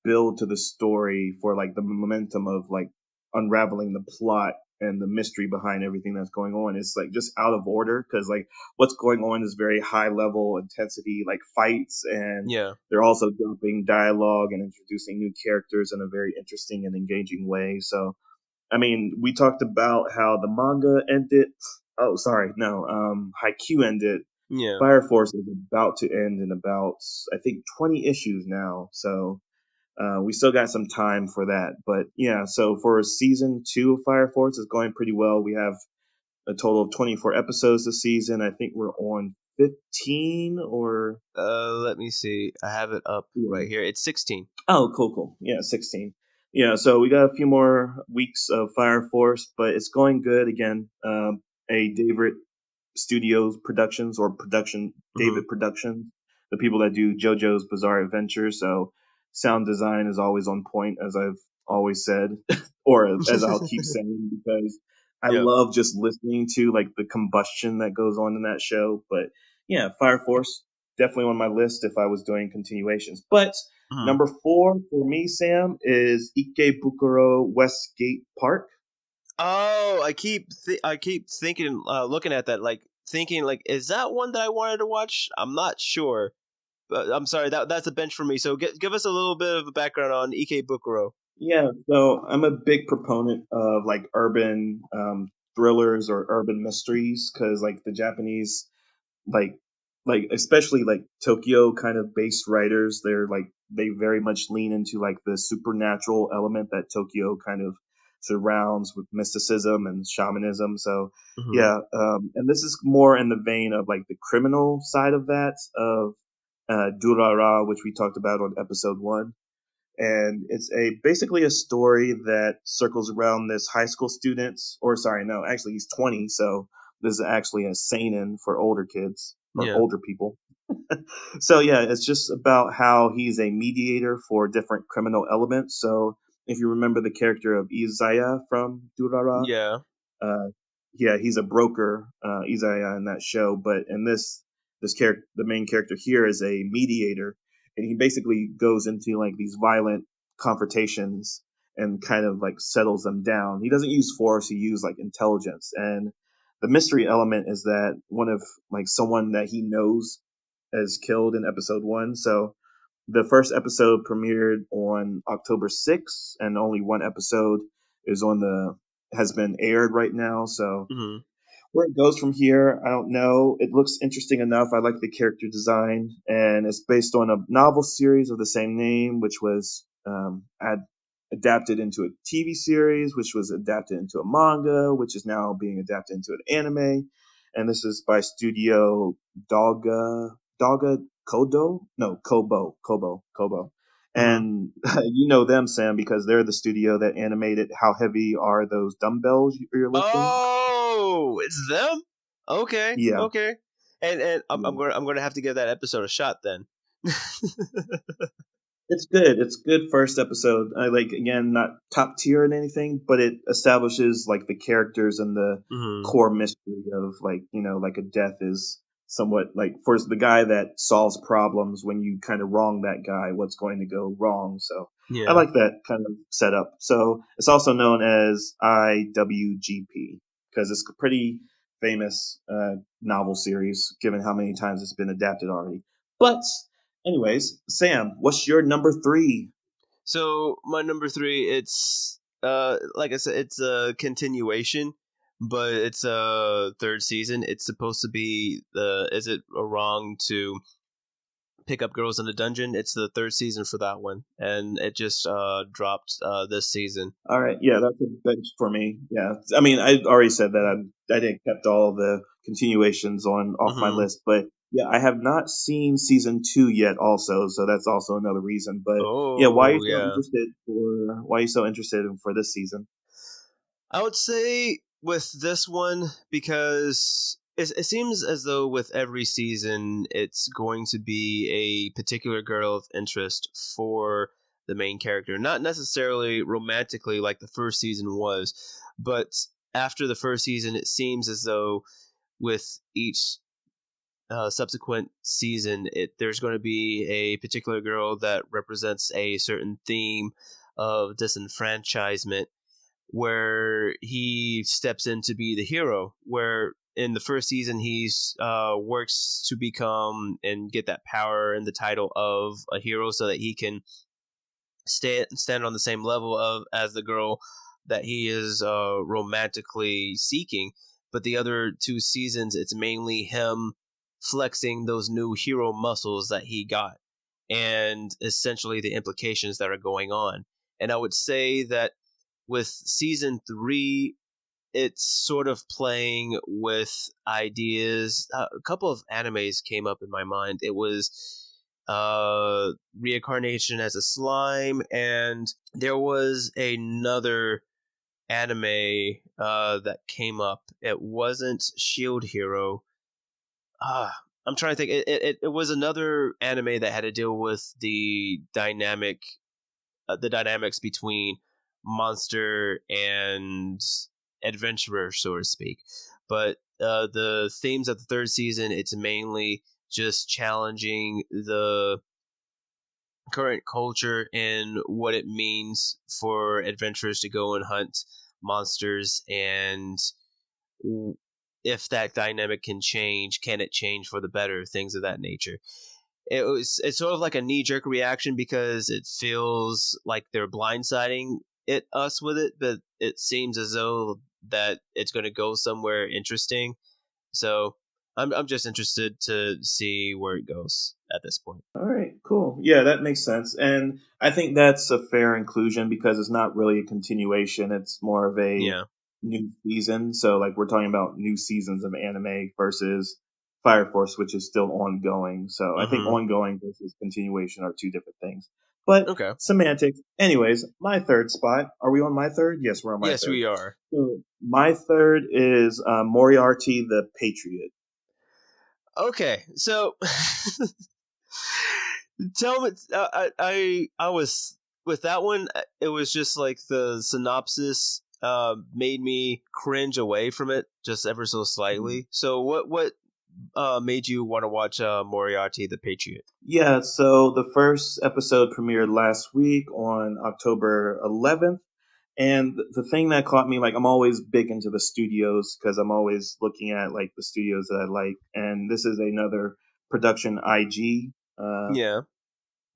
build to the story for like the momentum of like unraveling the plot and the mystery behind everything that's going on is like just out of order because like what's going on is very high level intensity like fights and Yeah. they're also dropping dialogue and introducing new characters in a very interesting and engaging way. So I mean we talked about how the manga ended. Oh sorry, no, Haikyuu ended. Yeah. Fire Force is about to end in about I think 20 issues now. So we still got some time for that. But yeah, so for season two of Fire Force, it's going pretty well. We have a total of 24 episodes this season. I think we're on 15 or. Let me see. I have it up Yeah. right here. It's 16. Oh, cool, cool. Yeah, 16. Yeah, so we got a few more weeks of Fire Force, but it's going good again. A David Studios Productions or Production Hmm. David Productions, the people that do JoJo's Bizarre Adventure. So sound design is always on point, as I've always said, or as I'll keep saying, because I Yep. love just listening to like the combustion that goes on in that show. But yeah, Fire Force definitely on my list if I was doing continuations. But Mhm. number four for me, Sam, is Ikebukuro Westgate Park. Oh, I keep thinking, looking at that, like thinking, like, is that one that I wanted to watch? I'm not sure, but I'm sorry that's a bench for me. So give us a little bit of a background on Ike Bukuro. Yeah, so I'm a big proponent of like urban thrillers or urban mysteries, because like the Japanese, like especially like Tokyo kind of based writers, they very much lean into like the supernatural element that Tokyo kind of surrounds with mysticism and shamanism. So Hmm. yeah, and this is more in the vein of like the criminal side of that, of Durara, which we talked about on episode 1. And it's a basically a story that circles around this high school student, or sorry, no, actually he's 20, so this is actually a seinen for older kids or Yeah. older people. So yeah, it's just about how he's a mediator for different criminal elements. So if you remember the character of Izaya from Durara, Yeah. uh, yeah, he's a broker, Izaya, in that show. But in this character, the main character here is a mediator, and he basically goes into like these violent confrontations and kind of like settles them down. He doesn't use force; he uses like intelligence. And the mystery element is that one of like someone that he knows is killed in episode 1. So the first episode premiered on October 6th, and only one episode is on the has been aired right now. So Hmm. where it goes from here, I don't know. It looks interesting enough. I like the character design, and it's based on a novel series of the same name, which was adapted into a TV series, which was adapted into a manga, which is now being adapted into an anime. And this is by Studio Doga Kodo? No, Kobo. Hmm. And you know them, Sam, because they're the studio that animated How Heavy Are Those Dumbbells You're Lifting? Oh, it's them. Okay, Yeah, okay. And I'm yeah. going to have to give that episode a shot then. It's good. It's good first episode. I like, again, not top tier in anything, but it establishes like the characters and the Hmm. core mystery of like, like a death is somewhat like for the guy that solves problems when you kind of wrong that guy, what's going to go wrong. So I Yeah. like that kind of setup. So it's also known as IWGP because it's a pretty famous novel series given how many times it's been adapted already. But anyways, Sam, what's your number 3? So my number three, it's like I said, it's a continuation, but it's a third season. It's supposed to be the Is it wrong to pick up girls in a dungeon? It's the third season for that one, and it just dropped this season. All right, yeah, that's a bench for me. Yeah, I mean, I already said that I didn't kept all the continuations on off my Hmm. list, but yeah, I have not seen season 2 yet, also, so that's also another reason. But yeah, Oh yeah. why are you so interested for this season? I would say with this one, because it seems as though with every season it's going to be a particular girl of interest for the main character. Not necessarily romantically like the first season was, but after the first season, it seems as though with each subsequent season, there's going to be a particular girl that represents a certain theme of disenfranchisement where he steps in to be the hero. Where in the first season he's works to become and get that power and the title of a hero so that he can stand on the same level of as the girl that he is romantically seeking. But the other two seasons, it's mainly him flexing those new hero muscles that he got, and essentially the implications that are going on. And I would say that with season three, it's sort of playing with ideas. A couple of animes came up in my mind. It was reincarnation as a slime, and there was another anime that came up. It wasn't Shield Hero. Ah, I'm trying to think. It was another anime that had to deal with the dynamics between monster and adventurer, so to speak. But the themes of the third season, it's mainly just challenging the current culture and what it means for adventurers to go and hunt monsters, and if that dynamic can change, can it change for the better, things of that nature. It's sort of like a knee jerk reaction because it feels like they're blindsiding us with it, but it seems as though that it's going to go somewhere interesting. So I'm just interested to see where it goes at this point. All right, cool. Yeah, that makes sense. And I think that's a fair inclusion because it's not really a continuation. It's more of a Yeah. new season. So, like, we're talking about new seasons of anime versus Fire Force, which is still ongoing. So, I think Mm-hmm. ongoing versus continuation are two different things. But Okay. semantics. Anyways, my third spot. Are we on my third? Yes, we're on my Yes, third. we are. So, my third is Moriarty the Patriot. Okay, so tell me, I was with that one. It was just like the synopsis made me cringe away from it just ever so slightly. So what made you want to watch Moriarty the Patriot? Yeah, so the first episode premiered last week on October 11th. And the thing that caught me, like, I'm always big into the studios because I'm always looking at, like, the studios that I like. And this is another production IG Yeah.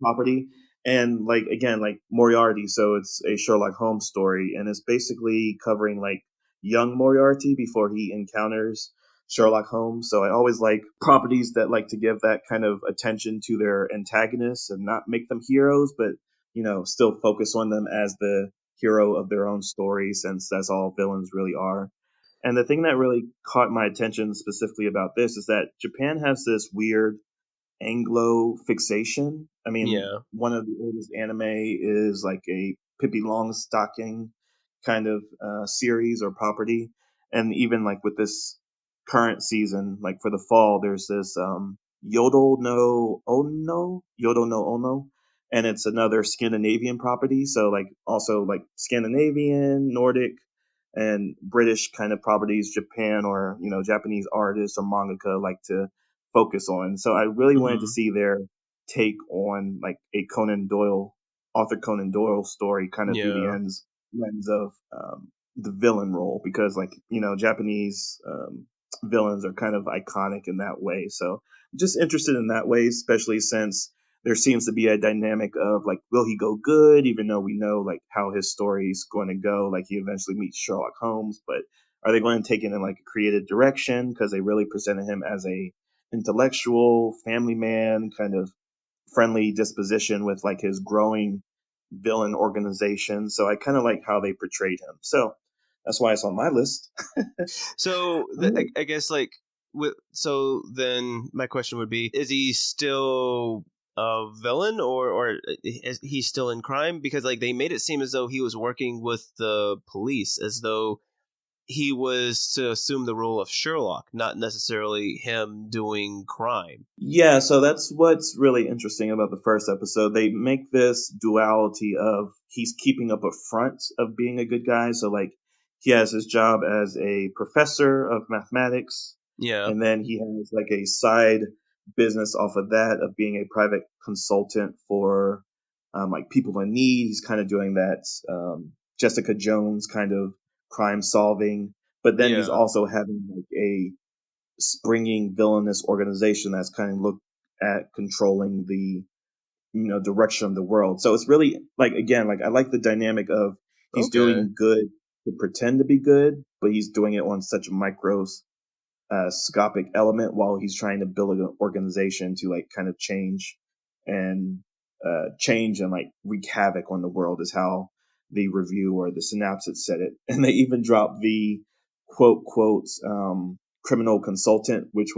property. And like again, like Moriarty, so it's a Sherlock Holmes story, and it's basically covering like young Moriarty before he encounters Sherlock Holmes. So I always like properties that like to give that kind of attention to their antagonists and not make them heroes, but still focus on them as the hero of their own story, since that's all villains really are. And the thing that really caught my attention specifically about this is that Japan has this weird Anglo fixation. I mean, Yeah. one of the oldest anime is like a Pippi Longstocking kind of series or property, and even like with this current season, like for the fall, there's this Yodel no Ono, and it's another Scandinavian property. So like also like Scandinavian, Nordic, and British kind of properties, Japan or Japanese artists or mangaka like to focus on. So I really wanted to Mm-hmm. see their take on like a Arthur Conan Doyle story, kind of through the Yeah. lens of the villain role, because like Japanese villains are kind of iconic in that way. So I'm just interested in that way, especially since there seems to be a dynamic of like, will he go good, even though we know like how his story is going to go, like he eventually meets Sherlock Holmes, but are they going to take it in like a creative direction because they really presented him as a intellectual family man, kind of friendly disposition with like his growing villain organization. So I kind of like how they portrayed him. So that's why it's on my list. So All right. I guess like so then my question would be: is he still a villain, or is he still in crime? Because like they made it seem as though he was working with the police, as though he was to assume the role of Sherlock, not necessarily him doing crime. Yeah, so that's what's really interesting about the first episode. They make this duality of he's keeping up a front of being a good guy. So, like, he has his job as a professor of mathematics, Yeah. and then he has like a side business off of that of being a private consultant for like people in need. He's kind of doing that Jessica Jones kind of crime solving, but then he's Yeah. also having like a springing villainous organization that's kind of looked at controlling the direction of the world. So it's really like, again, like I like the dynamic of he's Okay. doing good to pretend to be good, but he's doing it on such a microscopic element while he's trying to build an organization to like kind of and change and like wreak havoc on the world, is how the review or the synopsis said it. And they even dropped the quote criminal consultant, which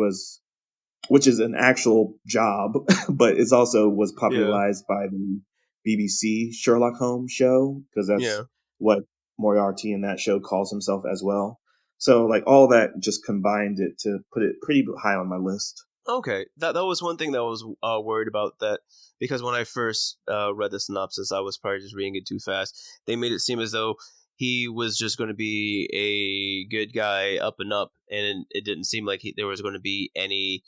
is an actual job, but it's also was Yeah. popularized by the BBC Sherlock Holmes show, because that's Yeah. what Moriarty in that show calls himself as well. So like all that just combined it to put it pretty high on my list. Okay, that was one thing that I was worried about, that because when I first read the synopsis, I was probably just reading it too fast. They made it seem as though he was just going to be a good guy up and up, and it didn't seem like there was going to be any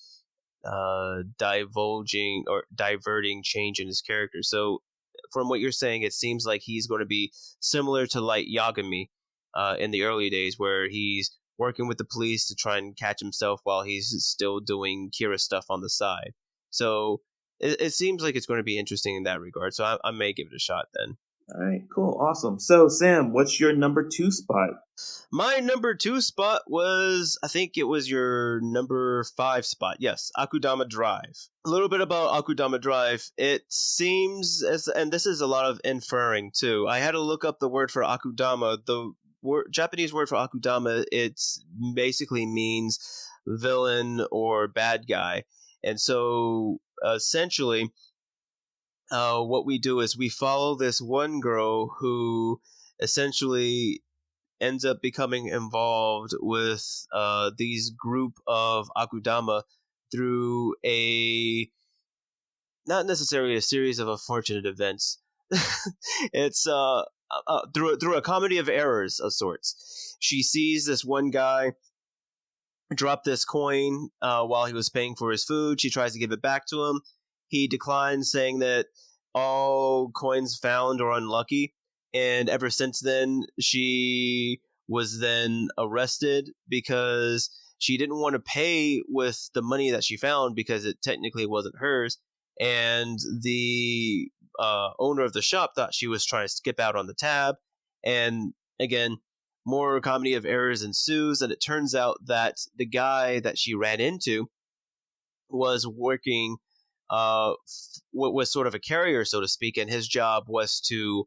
divulging or diverting change in his character. So, from what you're saying, it seems like he's going to be similar to Light Yagami in the early days, where he's working with the police to try and catch himself while he's still doing Kira stuff on the side. So, it seems like it's going to be interesting in that regard. So, I may give it a shot then. All right, cool, awesome. So, Sam, what's your number two spot? My number two spot was, I think it was your number five spot. Yes, Akudama Drive. A little bit about Akudama Drive. It seems as, and this is a lot of inferring too. I had to look up the word for Akudama. The Japanese word for Akudama, it basically means villain or bad guy. And so essentially, what we do is we follow this one girl who essentially ends up becoming involved with these group of Akudama through a not necessarily a series of unfortunate events. It's through a comedy of errors of sorts. She sees this one guy drop this coin while he was paying for his food. She tries to give it back to him. He declines, saying that all coins found are unlucky. And ever since then, she was then arrested because she didn't want to pay with the money that she found because it technically wasn't hers. And the owner of the shop thought she was trying to skip out on the tab. And again, more comedy of errors ensues, and it turns out that the guy that she ran into was working, was sort of a carrier, so to speak, and his job was to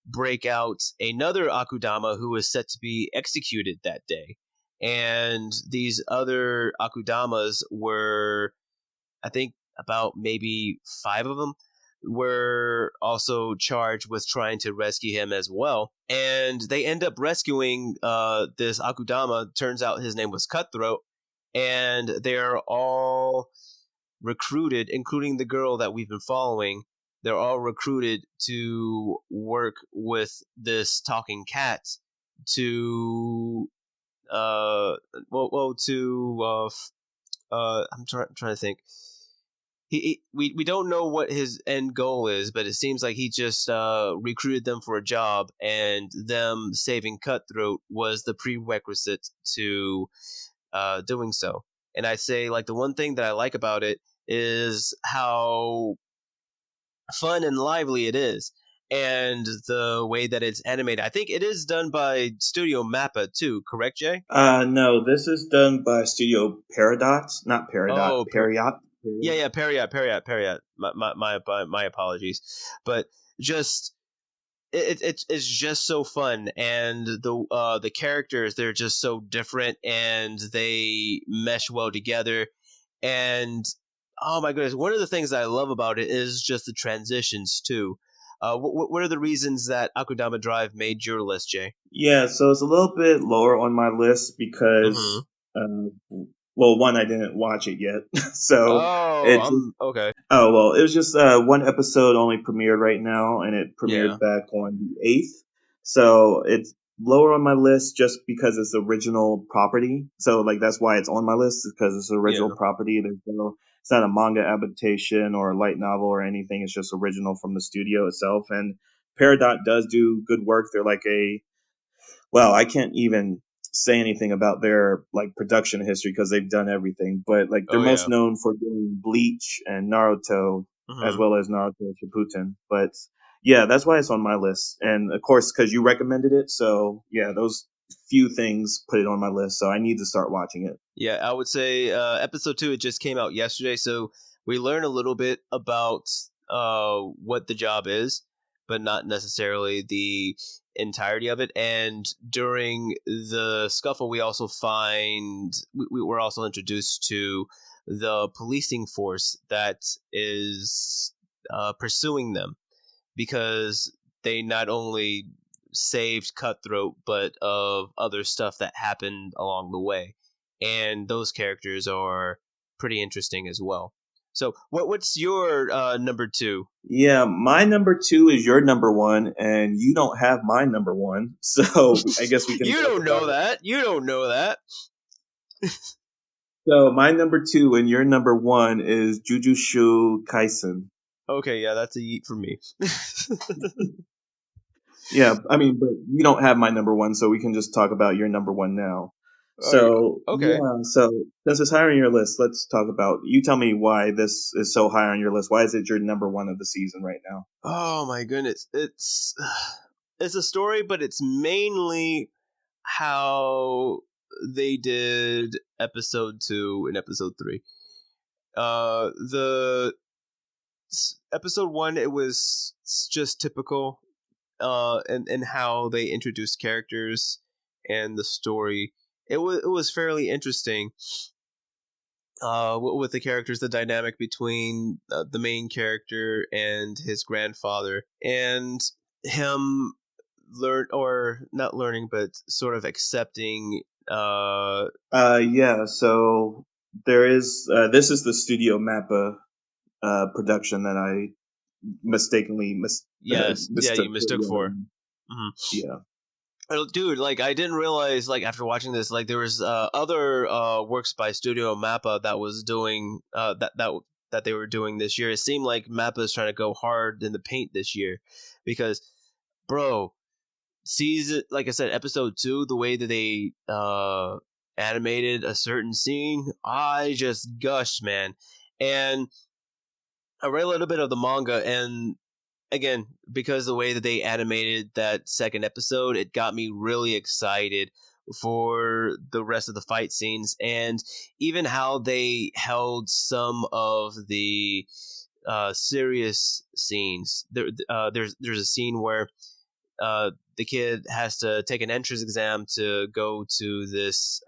break out another Akudama who was set to be executed that day. And these other Akudamas were, I think, about maybe five of them were also charged with trying to rescue him as well. And they end up rescuing this Akudama. Turns out his name was Cutthroat. And they're all recruited, including the girl that we've been following. They're all recruited to work with this talking cat to, uh, to, trying to think we don't know what his end goal is, but it seems like he just recruited them for a job, and them saving Cutthroat was the prerequisite to doing so. And I say, like, the one thing that I like about it is how fun and lively it is, and the way that it's animated. I think it is done by Studio Mappa too, correct, Jay? No, this is done by Studio Paradox, not Peridot, Oh, Periot. yeah, Period. yeah, Period. My apologies, but just it's just so fun, and the characters, they're just so different, and they mesh well together. And oh my goodness, one of the things that I love about it is just the transitions too. What are the reasons that Akudama Drive made your list, Jay? Yeah, so it's a little bit lower on my list Mm-hmm. because, well, one, I didn't watch it yet, so Oh, it just. I'm okay. Oh well, it was just one episode only premiered right now, and it Yeah. premiered back on the 8th. So it's lower on my list just because it's original property. So like that's why it's on my list because it's original Yeah. property. It's not a manga adaptation or a light novel or anything. It's just original from the studio itself. And Peridot does do good work. They're like a well, I can't even say anything about their like production history because they've done everything. But like they're Oh most yeah. known for doing Bleach and Naruto as Mm-hmm. well as Naruto Shippuden. But yeah, that's why it's on my list. And of course, because you recommended it, so yeah, those few things put it on my list. So I need to start watching it. Yeah, I would say episode two, it just came out yesterday, so we learn a little bit about what the job is, but not necessarily the entirety of it. And during the scuffle, we also find we were also introduced to the policing force that is pursuing them, because they not only saved Cutthroat, but of other stuff that happened along the way. And those characters are pretty interesting as well. So, what's your number two? Yeah, my number two is your number one, and you don't have my number one. So I guess we can You talk don't about know it. that. You don't know that. So my number two and your number one is Jujutsu Kaisen. Okay, yeah, that's a yeet for me. Yeah, I mean, but you don't have my number one, so we can just talk about your number one now. So Okay. yeah, so since it's higher on your list, let's talk about. You tell me why this is so high on your list. Why is it your number one of the season right now? Oh my goodness, it's a story, but it's mainly how they did episode 2 and episode 3. The episode 1, it was just typical, and how they introduced characters and the story. It was fairly interesting. With the characters, the dynamic between the main character and his grandfather, and him learn or not learning, but sort of accepting. Yeah. So there is. This is the Studio Mappa production that I mistakenly Yes, yeah, mistook you for mistook the other for. one. Mhm. Yeah. Dude, like I didn't realize, like after watching this, like there was other works by Studio Mappa that was doing that they were doing this year. It seemed like Mappa is trying to go hard in the paint this year, because, bro, season, like I said, episode 2, the way that they animated a certain scene, I just gushed, man. And I read a little bit of the manga, and again, because the way that they animated that second episode, it got me really excited for the rest of the fight scenes, and even how they held some of the serious scenes. There's a scene where the kid has to take an entrance exam to go to this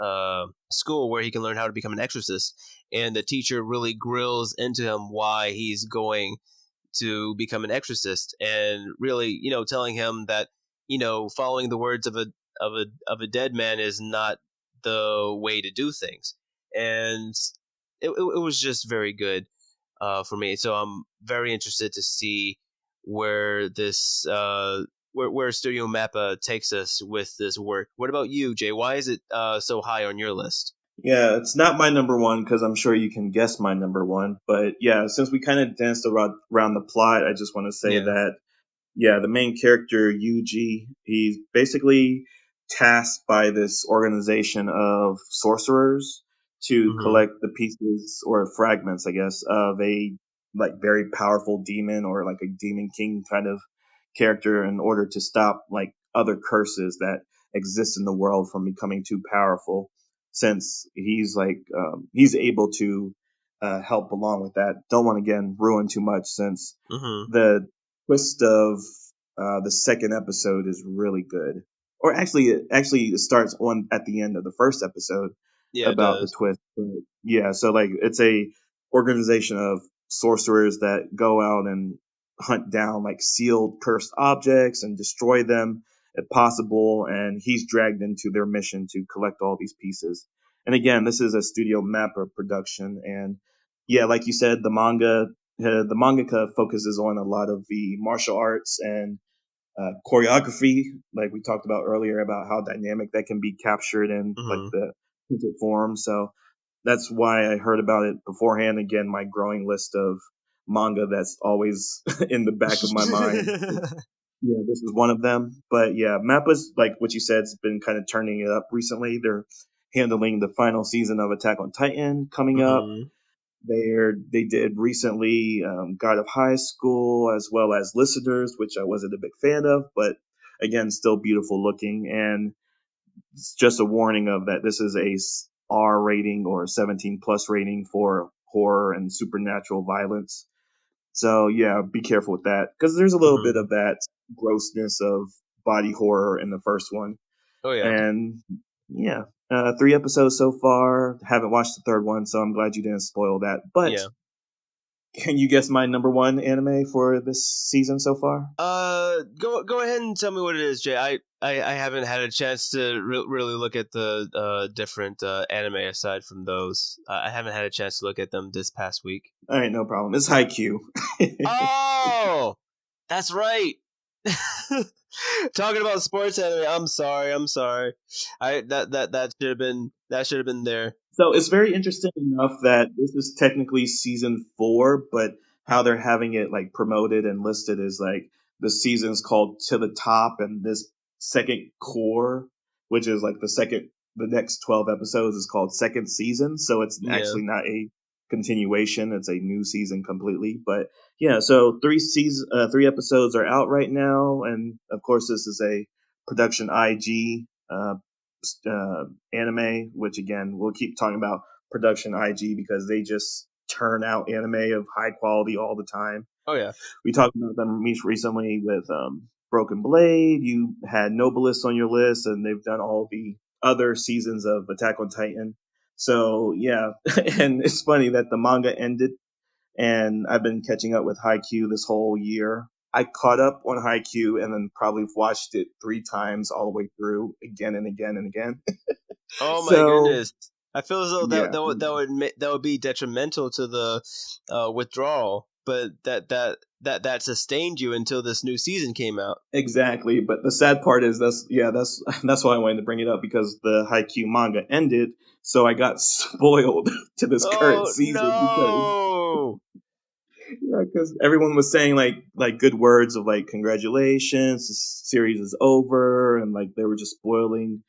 school where he can learn how to become an exorcist, and the teacher really grills into him why he's going to become an exorcist, and really, telling him that, following the words of a dead man is not the way to do things. And it was just very good for me. So I'm very interested to see where this where Studio Mappa takes us with this work. What about you, Jay? Why is it so high on your list? Yeah, it's not my number one because I'm sure you can guess my number one. But yeah, since we kind of danced around the plot, I just want to say Yeah. that yeah, the main character, Yuji, he's basically tasked by this organization of sorcerers to Mm-hmm. collect the pieces or fragments, I guess, of a like very powerful demon or like a demon king kind of character in order to stop like other curses that exist in the world from becoming too powerful. Since he's like he's able to help along with that. Don't want to again ruin too much since Mm-hmm. the twist of the second episode is really good. Or actually it starts on at the end of the first episode Yeah, it about the does. twist. But yeah, so like it's a organization of sorcerers that go out and hunt down like sealed cursed objects and destroy them if possible, and he's dragged into their mission to collect all these pieces. And again, this is a Studio Mappa production, and yeah, like you said, the mangaka focuses on a lot of the martial arts and choreography, like we talked about earlier, about how dynamic that can be captured in like Mm-hmm. the printed form. So that's why I heard about it beforehand. Again, my growing list of manga that's always in the back of my mind. Yeah, this is one of them. But yeah, Mappa's like what you said, has been kind of turning it up recently. They're handling the final season of Attack on Titan coming up. Mm-hmm. They did recently God of High School as well as Listeners, which I wasn't a big fan of, but again, still beautiful looking. And it's just a warning of that this is a R rating or 17 plus rating for horror and supernatural violence. So yeah, be careful with that because there's a little bit Mm-hmm. of that grossness of body horror in the first one. Oh yeah. And yeah, 3 episodes so far. Haven't watched the third one, so I'm glad you didn't spoil that. But Yeah. can you guess my number one anime for this season so far? Go ahead and tell me what it is, Jay. I haven't had a chance to really look at the different anime aside from those. I haven't had a chance to look at them this past week. All right, no problem. It's Haikyuu. Oh, that's right. Talking about sports anime. I'm sorry. I'm sorry. I that should have been there. So it's very interesting enough that this is technically season 4, but how they're having it like promoted and listed is like the season's called To the Top, and this second core, which is like the second the next 12 episodes is called second season, so it's Yeah. actually not a continuation. It's a new season completely. But yeah, so three episodes are out right now, and of course this is a production IG anime, which again we'll keep talking about production IG because they just turn out anime of high quality all the time. Oh yeah. We talked about them recently with Broken Blade. You had Nobilis on your list, and they've done all the other seasons of Attack on Titan. So yeah, and it's funny that the manga ended, and I've been catching up with Haikyuu this whole year. I caught up on Haikyuu and then probably watched it 3 times all the way through again and again and again. Oh my So goodness. I feel as though yeah, that would be detrimental to the withdrawal, but that sustained you until this new season came out. exactly. But the sad part is that's why I wanted to bring it up because the Haikyuu manga ended, so I got spoiled to this current Oh season because no! yeah, because everyone was saying like good words of like congratulations, this series is over, and like they were just spoiling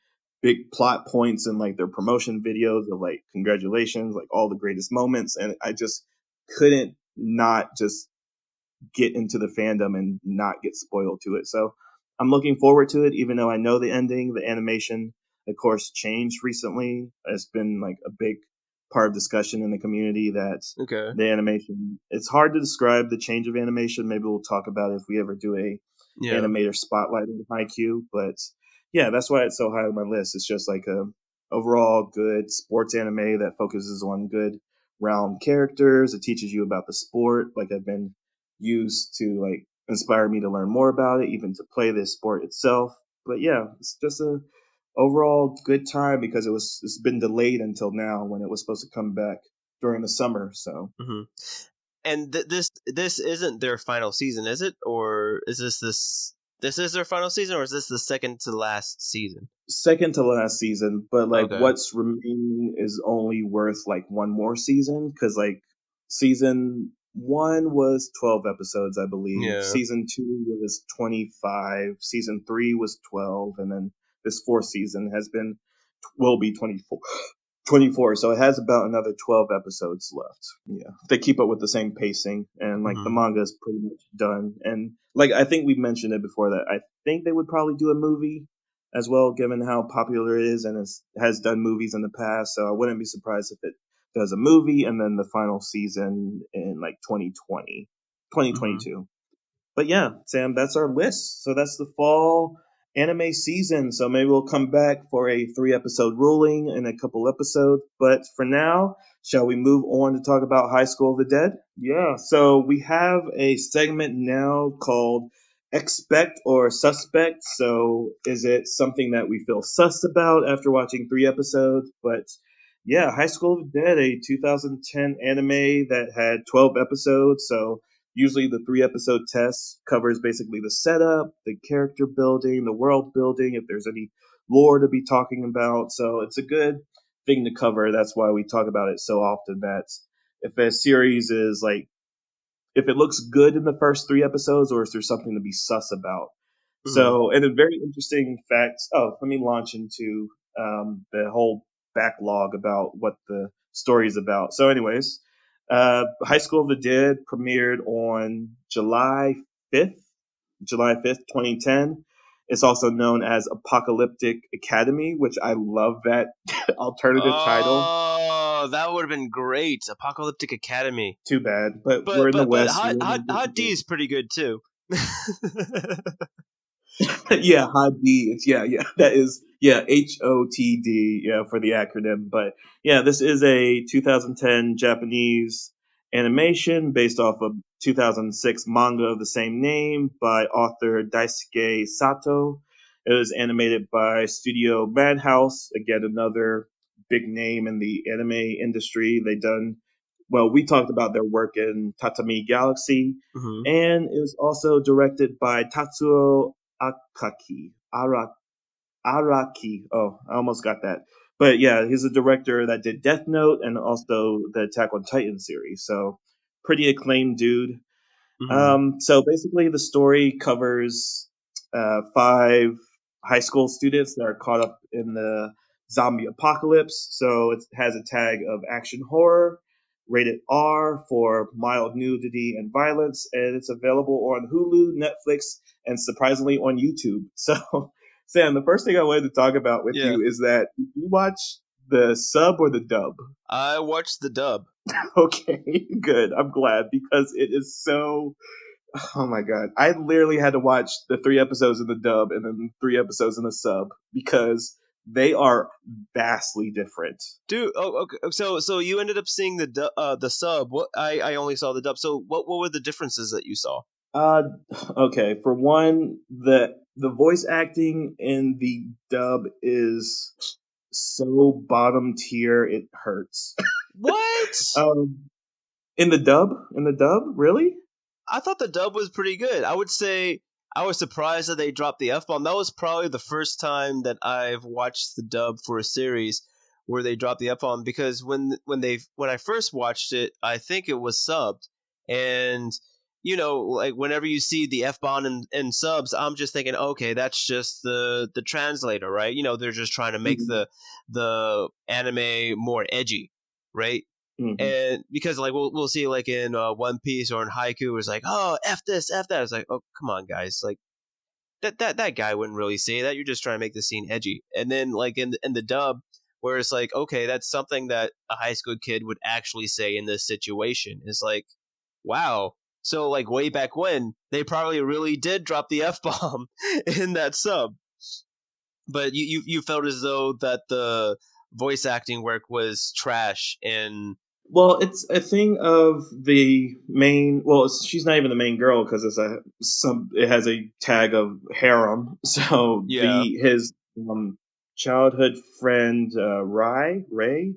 big plot points in like their promotion videos of like congratulations, like all the greatest moments, and I just couldn't not just get into the fandom and not get spoiled to it. So I'm looking forward to it, even though I know the ending. The animation, of course, changed recently. It's been like a big part of discussion in the community that Okay. the animation, it's hard to describe the change of animation. Maybe we'll talk about it if we ever do a Yeah. animator spotlight on IQ. But yeah, that's why it's so high on my list. It's just like a overall good sports anime that focuses on good round characters. It teaches you about the sport. Like I've been used to like inspire me to learn more about it, even to play this sport itself. But yeah, it's just a overall good time because it's been delayed until now when it was supposed to come back during the summer. So Hmm. And this isn't their final season, is it? Or is this is their final season, or is this the second to last season? second to last season, but like Okay. what's remaining is only worth like one more season because like season one was 12 episodes, I believe. Yeah. Season two was 25. Season three was 12, and then this fourth season has been will be 24. 24, so it has about another 12 episodes left. Yeah, if they keep up with the same pacing, and like the Hmm. manga is pretty much done. And like I think we mentioned it before that I think they would probably do a movie as well, given how popular it is and has done movies in the past. So I wouldn't be surprised if it does a movie and then the final season in like 2020, Hmm. 2022. But yeah, Sam, that's our list. So that's the fall anime season. So maybe we'll come back for a 3 episode ruling in a couple episodes. But for now, shall we move on to talk about High School of the Dead? Yeah, so we have a segment now called Expect or Suspect. So is it something that we feel sus about after watching 3 episodes? But yeah, High School of the Dead, a 2010 anime that had 12 episodes. So usually the 3 episode test covers basically the setup, the character building, the world building, if there's any lore to be talking about. So it's a good thing to cover. That's why we talk about it so often that if a series is like if it looks good in the first 3 episodes or is there something to be sus about. Hmm. So, and a very interesting fact. Oh, let me launch into the whole backlog about what the story is about. So, anyways, High School of the Dead premiered on July 5th, 2010. It's also known as Apocalyptic Academy, which I love that alternative title. Oh, that would have been great. Apocalyptic Academy. Too bad, but we're But in the but but West. Hot We're Hot in Hot D the is pretty good too. yeah, HOTD. It's yeah. That is HOTD. Yeah, for the acronym. But yeah, this is a 2010 Japanese animation based off of 2006 manga of the same name by author Daisuke Sato. It was animated by Studio Madhouse. Again, another big name in the anime industry. They done well. We talked about their work in Tatami Galaxy, Hmm. and it was also directed by Tatsuo Araki. Oh, I almost got that. But yeah, he's a director that did Death Note and also the Attack on Titan series. So pretty acclaimed dude. Hmm. So basically, the story covers 5 high school students that are caught up in the zombie apocalypse. So it has a tag of action horror, rated R for mild nudity and violence, and it's available on Hulu, Netflix, and surprisingly on YouTube. So, Sam, the first thing I wanted to talk about with Yeah. you is that did you watch the sub or the dub? I watched the dub. Okay, good. I'm glad because it is so. Oh my god, I literally had to watch the 3 episodes in the dub and then 3 episodes in the sub because they are vastly different. Dude, oh, okay. So you ended up seeing the sub. What I only saw the dub. So what were the differences that you saw? Uh, okay. For one, the voice acting in the dub is so bottom tier it hurts. What? um, in the dub, really? I thought the dub was pretty good. I would say I was surprised that they dropped the F bomb. That was probably the first time that I've watched the dub for a series where they dropped the F bomb because when I first watched it, I think it was subbed. And like whenever you see the F bomb in subs, I'm just thinking, okay, that's just the translator, right? They're just trying to make Hmm. the anime more edgy, right? Hmm. And because like we'll see like in One Piece or in Haiku, it's like, oh, f this, f that. It's like, oh, come on, guys, like that guy wouldn't really say that. You're just trying to make the scene edgy. And then like in the dub, where it's like, okay, that's something that a high school kid would actually say in this situation. It's like, wow. So like way back when, they probably really did drop the f bomb in that sub. But you felt as though that the voice acting work was trash and Well, it's a thing of the main. Well, she's not even the main girl because it's a some. It has a tag of harem. So yeah, the his childhood friend Ray Ray.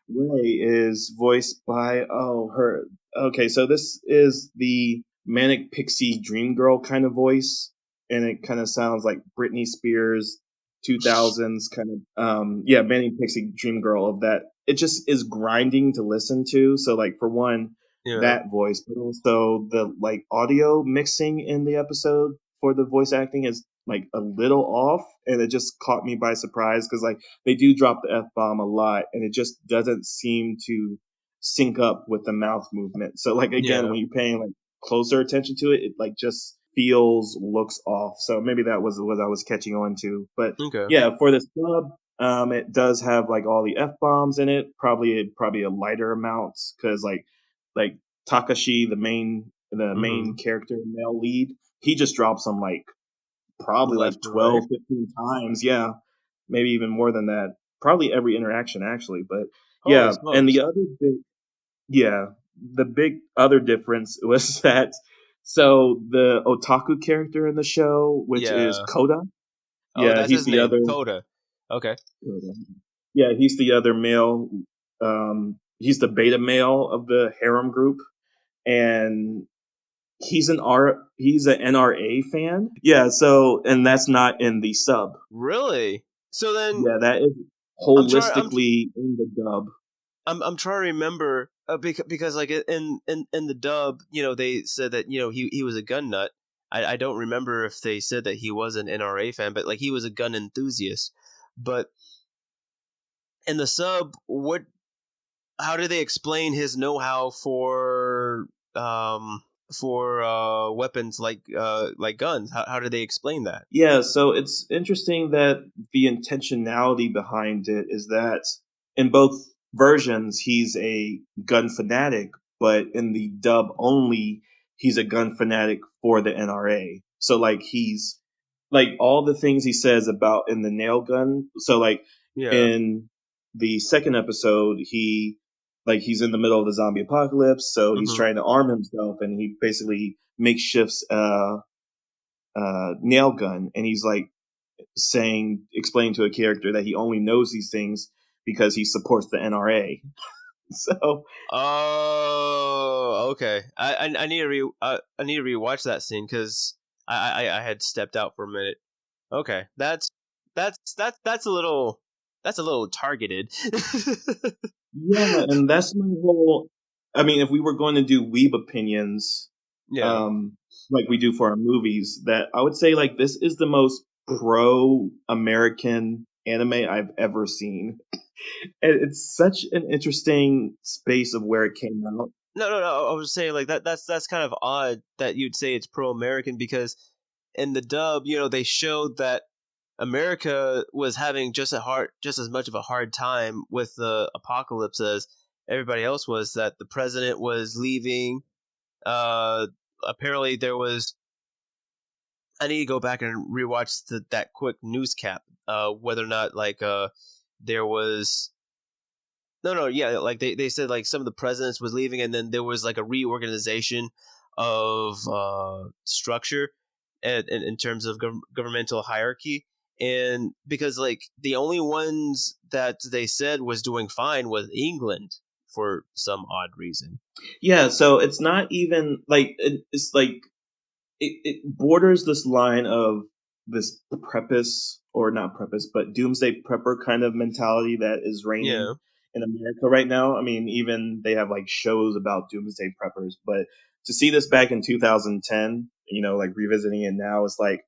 Ray is voiced by her. Okay, so this is the manic pixie dream girl kind of voice, and it kind of sounds like Britney Spears, 2000s kind of yeah, manic pixie dream girl of that. It just is grinding to listen to. So like for one, Yeah. that voice, but also the like audio mixing in the episode for the voice acting is like a little off, and it just caught me by surprise because like they do drop the F bomb a lot and it just doesn't seem to sync up with the mouth movement. So like again, Yeah. when you're paying like closer attention to it, it like just feels looks off. So maybe that was what I was catching on to. But Okay. yeah, for this club, it does have like all the F bombs in it, probably a lighter amount because like Takashi, the main Mhm. character, male lead, he just drops them like probably like Left and right. 12, 15 times. Yeah, maybe even more than that. Probably every interaction actually. But Holy yeah, and smokes. the other big, yeah, the big other difference was that so the otaku character in the show, which is Yeah. Koda, Oh, yeah, that's he's his the name. other, Coda. Okay. yeah, he's the other male. He's the beta male of the harem group, and he's an NRA fan. Yeah, so and that's not in the sub. Really? So then Yeah, that is I'm trying I'm holistically in the dub. I'm trying to remember because like in the dub, they said that he was a gun nut. I don't remember if they said that he was an NRA fan, but like he was a gun enthusiast. But in the sub, what how do they explain his know-how um for weapons like guns? How do they explain that? Yeah, so it's interesting that the intentionality behind it is that in both versions he's a gun fanatic, but in the dub only he's a gun fanatic for the NRA. So like he's like all the things he says about in the nail gun. So like Yeah. in the second episode, he's in the middle of the zombie apocalypse, so he's Mhm. trying to arm himself, and he basically makeshifts nail gun, and he's like explaining to a character that he only knows these things because he supports the NRA. So Oh, okay. I need to I need to rewatch that scene because I had stepped out for a minute. Okay, that's a little targeted. yeah, and that's my whole. I mean, if we were going to do weeb opinions, Yeah. um, like we do for our movies, that I would say like this is the most pro American anime I've ever seen. And it's such an interesting space of where it came out. No. I was saying like that's kind of odd that you'd say it's pro-American because in the dub, they showed that America was having just as much of a hard time with the apocalypse as everybody else was. That the president was leaving. Uh, Apparently there was. I need to go back and rewatch that quick news cap. Whether or not there was no, yeah, like they said like some of the presidents was leaving, and then there was like a reorganization of structure in terms of governmental hierarchy, and because like the only ones that they said was doing fine was England for some odd reason. Yeah, so it's not even like it's like it borders this line of this preface or not preface, but doomsday prepper kind of mentality that is Yeah, reigning in America right now. I mean, even they have like shows about doomsday preppers, but to see this back in 2010, like revisiting it now, it's like,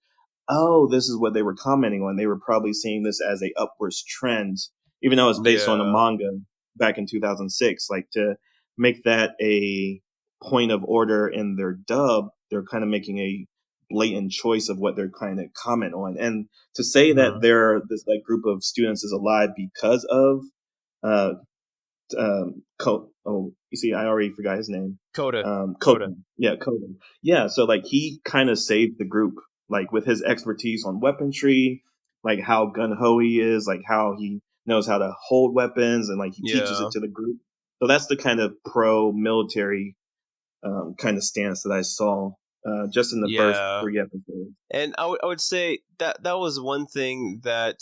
oh, this is what they were commenting on. They were probably seeing this as a upwards trend, even though it's based on a yeah, manga back in 2006. Like to make that a point of order in their dub, they're kind of making a blatant choice of what they're kind of comment on. And to say that hmm, this like group of students is alive because of uh, you see, I already forgot his name. Coda, Coda, Kotan. Yeah, Kotan. Yeah, so like he kind of saved the group, like with his expertise on weaponry, like how gun ho he is, like how he knows how to hold weapons, and like he teaches yeah, it to the group. So that's the kind of pro military kind of stance that I saw just in the first yeah. 3 episodes. And I would say that was one thing that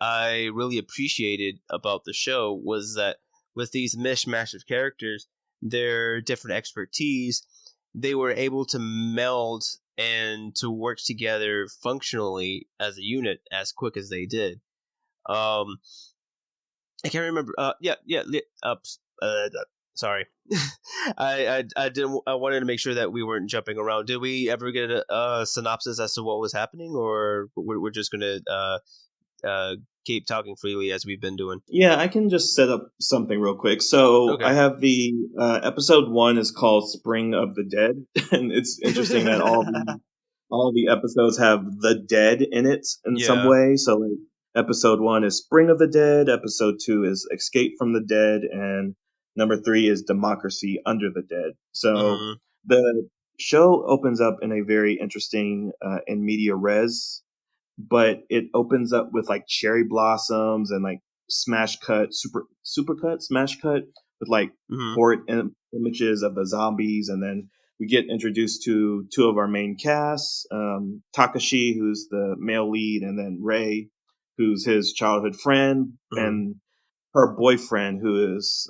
I really appreciated about the show was that with these mishmash of characters, their different expertise, they were able to meld and to work together functionally as a unit as quick as they did. Um, I can't remember. Sorry, I didn't. I wanted to make sure that we weren't jumping around. Did we ever get a synopsis as to what was happening, or we're just gonna uh, keep talking freely as we've been doing? Yeah, I can just set up something real quick. So I Okay. have the episode one is called Spring of the Dead, and it's interesting that all the episodes have the dead in it in some Yeah. way. So like episode one is Spring of the Dead, episode two is Escape from the Dead, and number three is Democracy Under the Dead. So Hmm. the show opens up in a very interesting in media res, but it opens up with like cherry blossoms and like smash cut, super cut, smash cut with like Hmm. horrid images of the zombies, and then we get introduced to two of our main casts, Takashi, who's the male lead, and then Ray, who's his childhood friend, Hmm. and her boyfriend, who is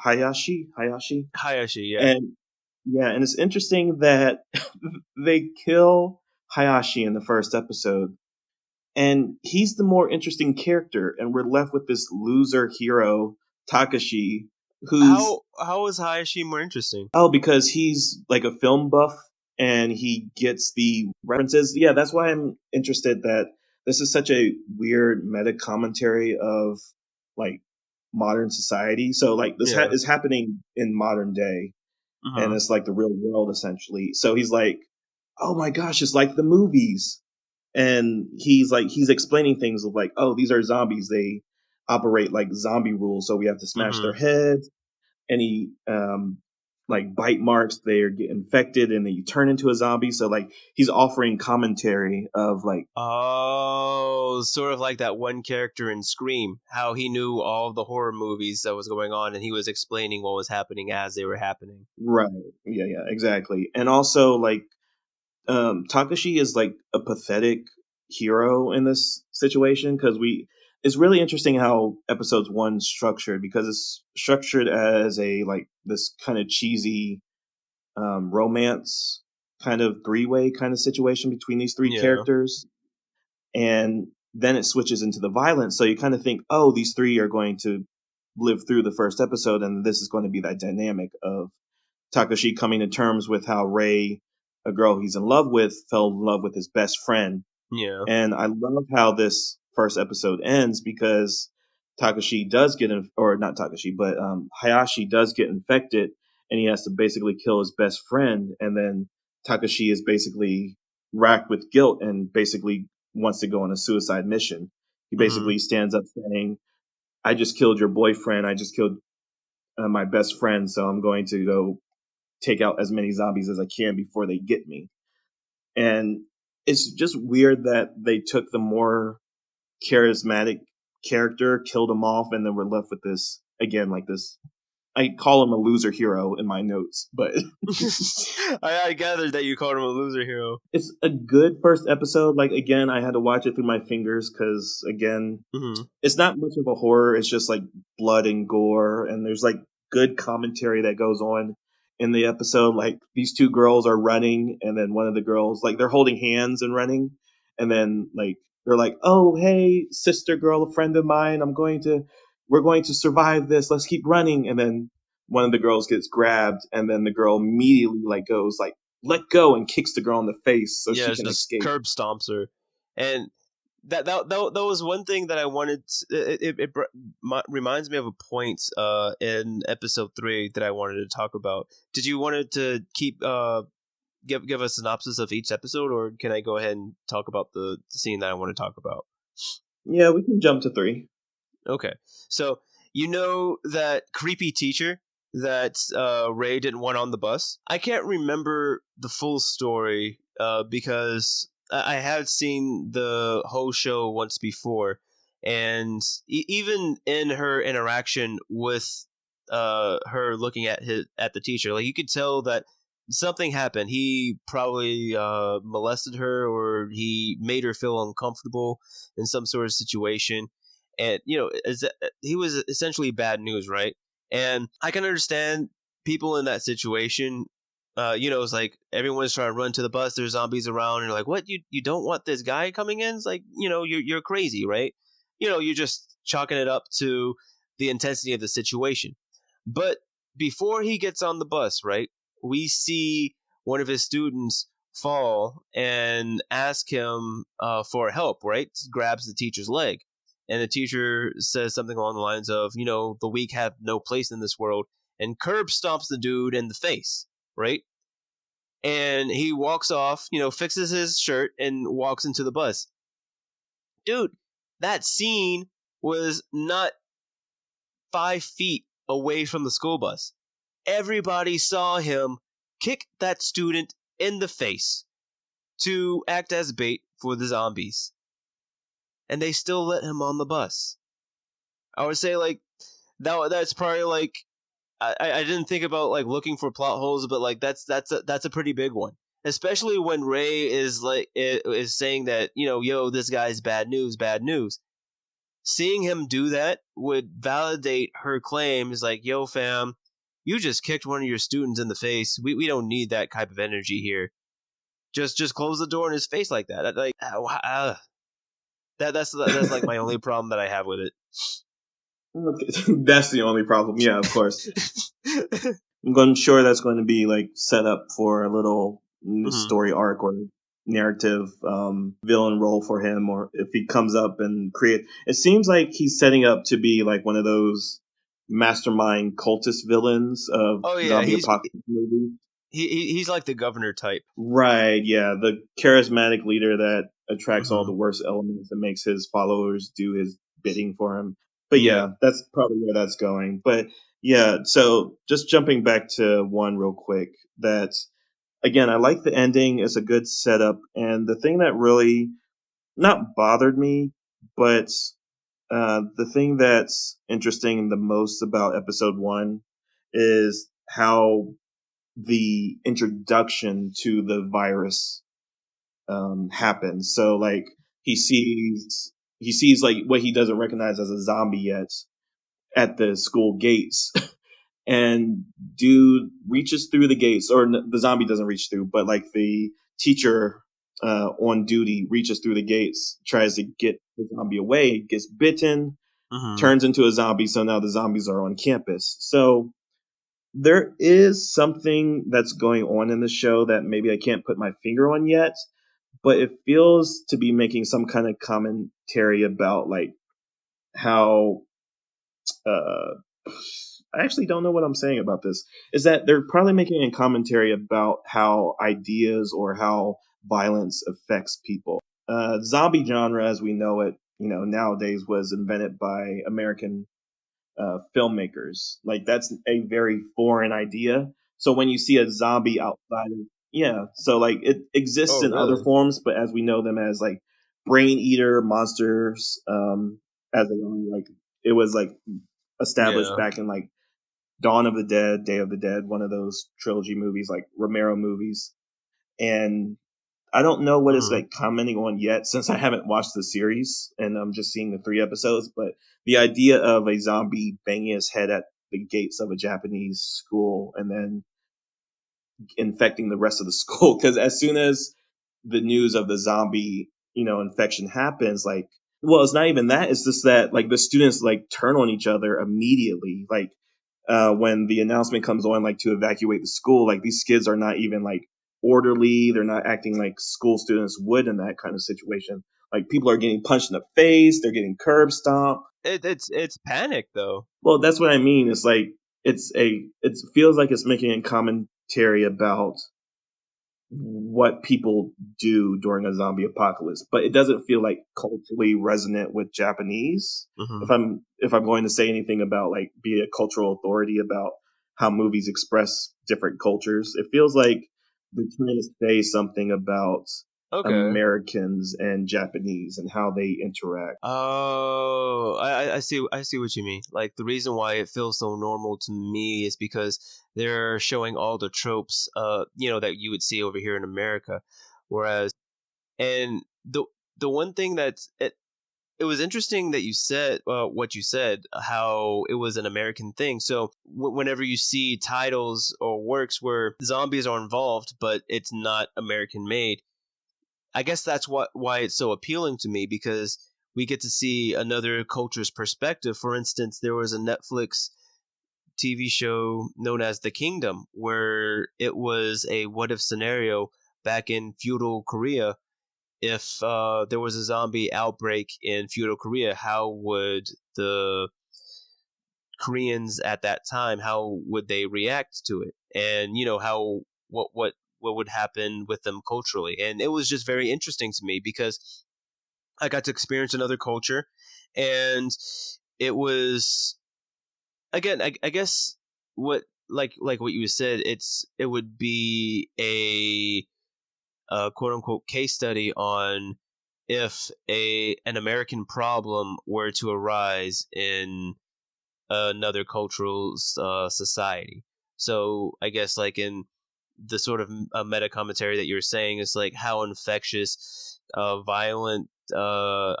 Hayashi, Hayashi. Yeah. and yeah, and it's interesting that they kill Hayashi in the first episode, and he's the more interesting character, and we're left with this loser hero, Takashi, who's How is Hayashi more interesting? because he's like a film buff and he gets the references. Yeah, that's why I'm interested that this is such a weird meta commentary of like modern society. So like this Yeah. is happening in modern day, and Hmm. it's like the real world essentially. So he's like, "Oh my gosh, it's like the movies." And he's explaining things of like, "Oh, these are zombies. They operate like zombie rules, so we have to smash their Hmm. heads. Any like bite marks, they get infected and then you turn into a zombie." So like he's offering commentary of like, Oh, sort of like that one character in Scream, how he knew all of the horror movies that was going on, and he was explaining what was happening as they were happening. right, yeah, exactly. And also like Takashi is like a pathetic hero in this situation because we. It's really interesting how episodes one structured because it's structured as a like this kind of cheesy romance kind of three-way kind of situation between these three Yeah. characters, and then it switches into the violence. So you kind of think, oh, these three are going to live through the first episode, and this is going to be that dynamic of Takashi coming to terms with how Ray, a girl he's in love with, fell in love with his best friend. Yeah. And I love how this first episode ends because Takashi does get, or not Takashi, but Hayashi does get infected, and he has to basically kill his best friend. And then Takashi is basically racked with guilt and basically wants to go on a suicide mission. He Hmm. basically stands up saying, "I just killed your boyfriend. I just killed my best friend, so I'm going to go take out as many zombies as I can before they get me." And it's just weird that they took the more charismatic character, killed him off, and then we're left with this again, like this. I call him a loser hero in my notes, but I gathered that you called him a loser hero. it's a good first episode. Like again, I had to watch it through my fingers because again, Hmm. it's not much of a horror. It's just like blood and gore, and there's like good commentary that goes on in the episode. Like these two girls are running, and then one of the girls, like they're holding hands and running, and then like they're like, "Oh, hey, sister girl, a friend of mine, we're going to survive this. Let's keep running." And then one of the girls gets grabbed, and then the girl immediately like goes like, "Let go," and kicks the girl in the face so Yeah, she it's can just escape. curb stomps her, and that was one thing that I wanted. Reminds me of a point in episode 3 that I wanted to talk about. Did you wanted to keep give a synopsis of each episode, or can I go ahead and talk about the scene that I want to talk about? Yeah, we can jump to three. Okay. So you know that creepy teacher that Ray didn't want on the bus? I can't remember the full story because I had seen the whole show once before, and even in her interaction with her looking at the teacher, like you could tell that something happened. He probably molested her, or he made her feel uncomfortable in some sort of situation, and he was essentially bad news, right? And I can understand people in that situation. It's like everyone's trying to run to the bus. There's zombies around, and you're like, "What? You don't want this guy coming in?" It's like, you're crazy, right? You're just chalking it up to the intensity of the situation. But before he gets on the bus, right, we see one of his students fall and ask him for help, right? Grabs the teacher's leg, and the teacher says something along the lines of, the weak have no place in this world, and curb stomps the dude in the face, right? And he walks off, fixes his shirt and walks into the bus. Dude, that scene was not 5 feet away from the school bus. Everybody saw him kick that student in the face to act as bait for the zombies, and they still let him on the bus. I would say like that's probably like I didn't think about like looking for plot holes, but like that's a pretty big one. Especially when Ray is saying that, yo, this guy's bad news, bad news. Seeing him do that would validate her claims like, yo, fam, you just kicked one of your students in the face. We don't need that type of energy here. Just close the door in his face like that. Like that's like my only problem that I have with Okay. That's the only problem. Yeah, of course. it. Sure that's going to be like set up for a little Hmm. story arc or narrative villain role for him, or if he comes up and create. It seems like he's setting up to be like one of those mastermind cultist villains of Oh yeah, zombie apocalypse movies. he's like the governor type. Right, yeah, the charismatic leader that attracts all Hmm. the worst elements and makes his followers do his bidding for him. But Yeah. yeah, that's probably where that's going. But yeah, so just jumping back to one real quick, that again, I like the ending. It's a good setup, and the thing that really not bothered me, but the thing that's interesting the most about episode one is how the introduction to the virus happens. So like he sees he sees like what he doesn't recognize as a zombie yet at the school gates, and dude reaches through the gates, or the zombie doesn't reach through, but like the teacher on duty reaches through the gates, tries to get the zombie away, gets bitten, Hmm. turns into a zombie. So now the zombies are on campus. So there is something that's going on in the show that maybe I can't put my finger on yet, but it feels to be making some kind of commentary about like how uh, I actually don't know what I'm saying about this. Is that they're probably making a commentary about how ideas or how violence affects people. Zombie genre, as we know it, nowadays was invented by American filmmakers. Like that's a very foreign idea. So when you see a zombie outside of yeah, so like it exists Oh, in other really? forms, but as we know them as like brain eater monsters, as they are, like it was like established Yeah. back in like Dawn of the Dead, Day of the Dead, one of those trilogy movies, like Romero movies. And I don't know what it's Hmm. like commenting on yet since I haven't watched the series and I'm just seeing the 3 episodes. But the idea of a zombie banging his head at the gates of a Japanese school and then infecting the rest of the school, because as soon as the news of the zombie, infection happens, like, well, it's not even that. It's just that like the students like turn on each other immediately. Like when the announcement comes on, like to evacuate the school, like these kids are not even like orderly. They're not acting like school students would in that kind of situation. Like people are getting punched in the face. They're getting curb stomped. It's panic though. Well, that's what I mean. It's like it feels like it's making a commentary about what people do during a zombie apocalypse, but it doesn't feel like culturally resonant with Japanese. Hmm. If I'm going to say anything about like be a cultural authority about how movies express different cultures, it feels like they're trying to say something about Okay. Americans and Japanese and how they interact. Oh, I see what you mean. Like the reason why it feels so normal to me is because they're showing all the tropes, that you would see over here in America, whereas and the one thing it was interesting that you said what you said, how it was an American thing. So whenever you see titles or works where zombies are involved, but it's not American made, I guess that's why it's so appealing to me because we get to see another culture's perspective. For instance, there was a Netflix TV show known as The Kingdom, where it was a what if scenario back in feudal Korea. If there was a zombie outbreak in feudal Korea, how would the Koreans at that time, how would they react to it? And how what would happen with them culturally? And it was just very interesting to me because I got to experience another culture, and it was again, I guess what like what you said, it would be a quote unquote case study on if a an American problem were to arise in another cultural society. So I guess like in the sort of meta commentary that you're saying is like how infectious, violent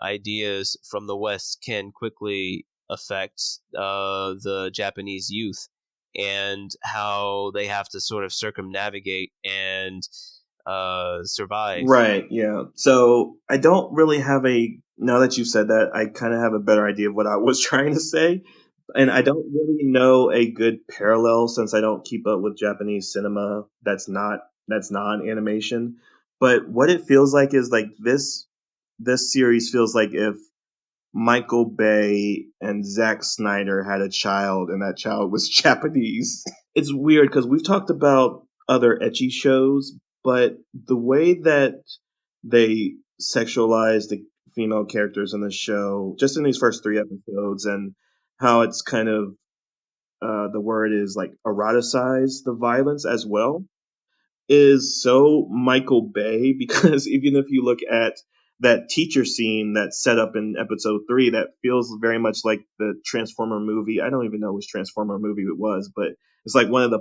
ideas from the West can quickly affect the Japanese youth, and how they have to sort of circumnavigate and survive. Right, yeah. So I don't really have now that you said that, I kind of have a better idea of what I was trying to say. And I don't really know a good parallel since I don't keep up with Japanese cinema that's not animation. But what it feels like is like this series feels like if Michael Bay and Zack Snyder had a child and that child was Japanese. It's weird because we've talked about other etchy shows, but the way that they sexualize the female characters in the show, just in these first 3 episodes, and how it's kind of the word is like eroticize the violence as well, is so Michael Bay because even if you look at that teacher scene that's set up in episode 3, that feels very much like the Transformer movie. I don't even know which Transformer movie it was, but it's like one of the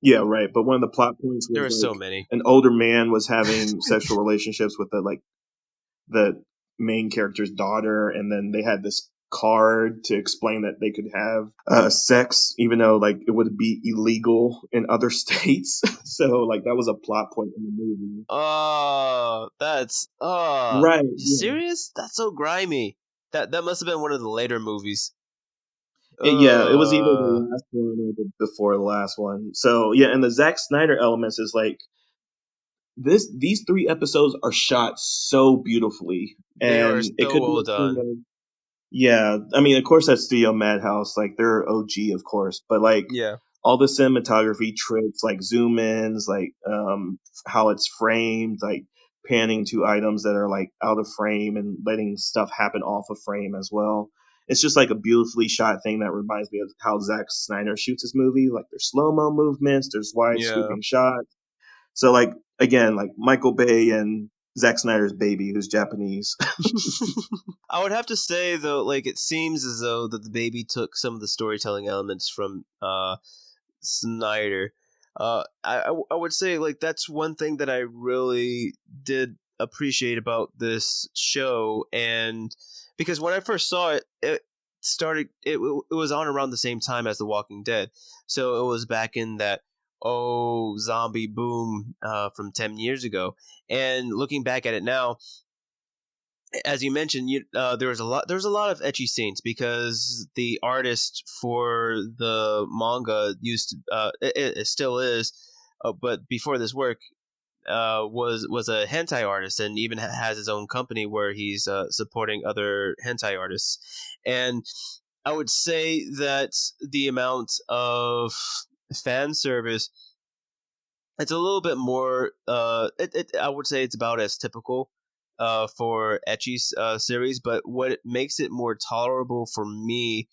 yeah, right. But one of the plot points There was are so like many. an older man was having sexual relationships with the main character's daughter, and then they had this card to explain that they could have sex, even though like it would be illegal in other states. So like that was a plot point in the movie. Oh, that's Right. you Yeah. serious? That's so grimy. That must have been one of the later movies. Yeah, it was either Uh, the last one or before the last one. So yeah, and the Zack Snyder elements is like these three episodes are shot so beautifully, They are and it so could be well a thing done. of yeah. I mean, of course, that's Studio Madhouse, like they're OG, of course, but like Yeah. all the cinematography tricks, like zoom ins, like how it's framed, like panning to items that are like out of frame and letting stuff happen off of frame as well. It's just like a beautifully shot thing that reminds me of how Zack Snyder shoots his movie. Like there's slow mo movements, there's wide Yeah. sweeping shots. So like again, like Michael Bay and Zack Snyder's baby, who's Japanese. I would have to say though, like it seems as though that the baby took some of the storytelling elements from Snyder. I would say like that's one thing that I really did appreciate about this show, and because when I first saw it, it was on around the same time as The Walking Dead, so it was back in that zombie boom from 10 years ago, and looking back at it now, as you mentioned, there was a lot of etchy scenes because the artist for the manga used to it still is, but before this work was a hentai artist and even has his own company where he's supporting other hentai artists, and I would say that the amount of fan service, it's a little bit more I would say it's about as typical for Ecchi's series, but what makes it more tolerable for me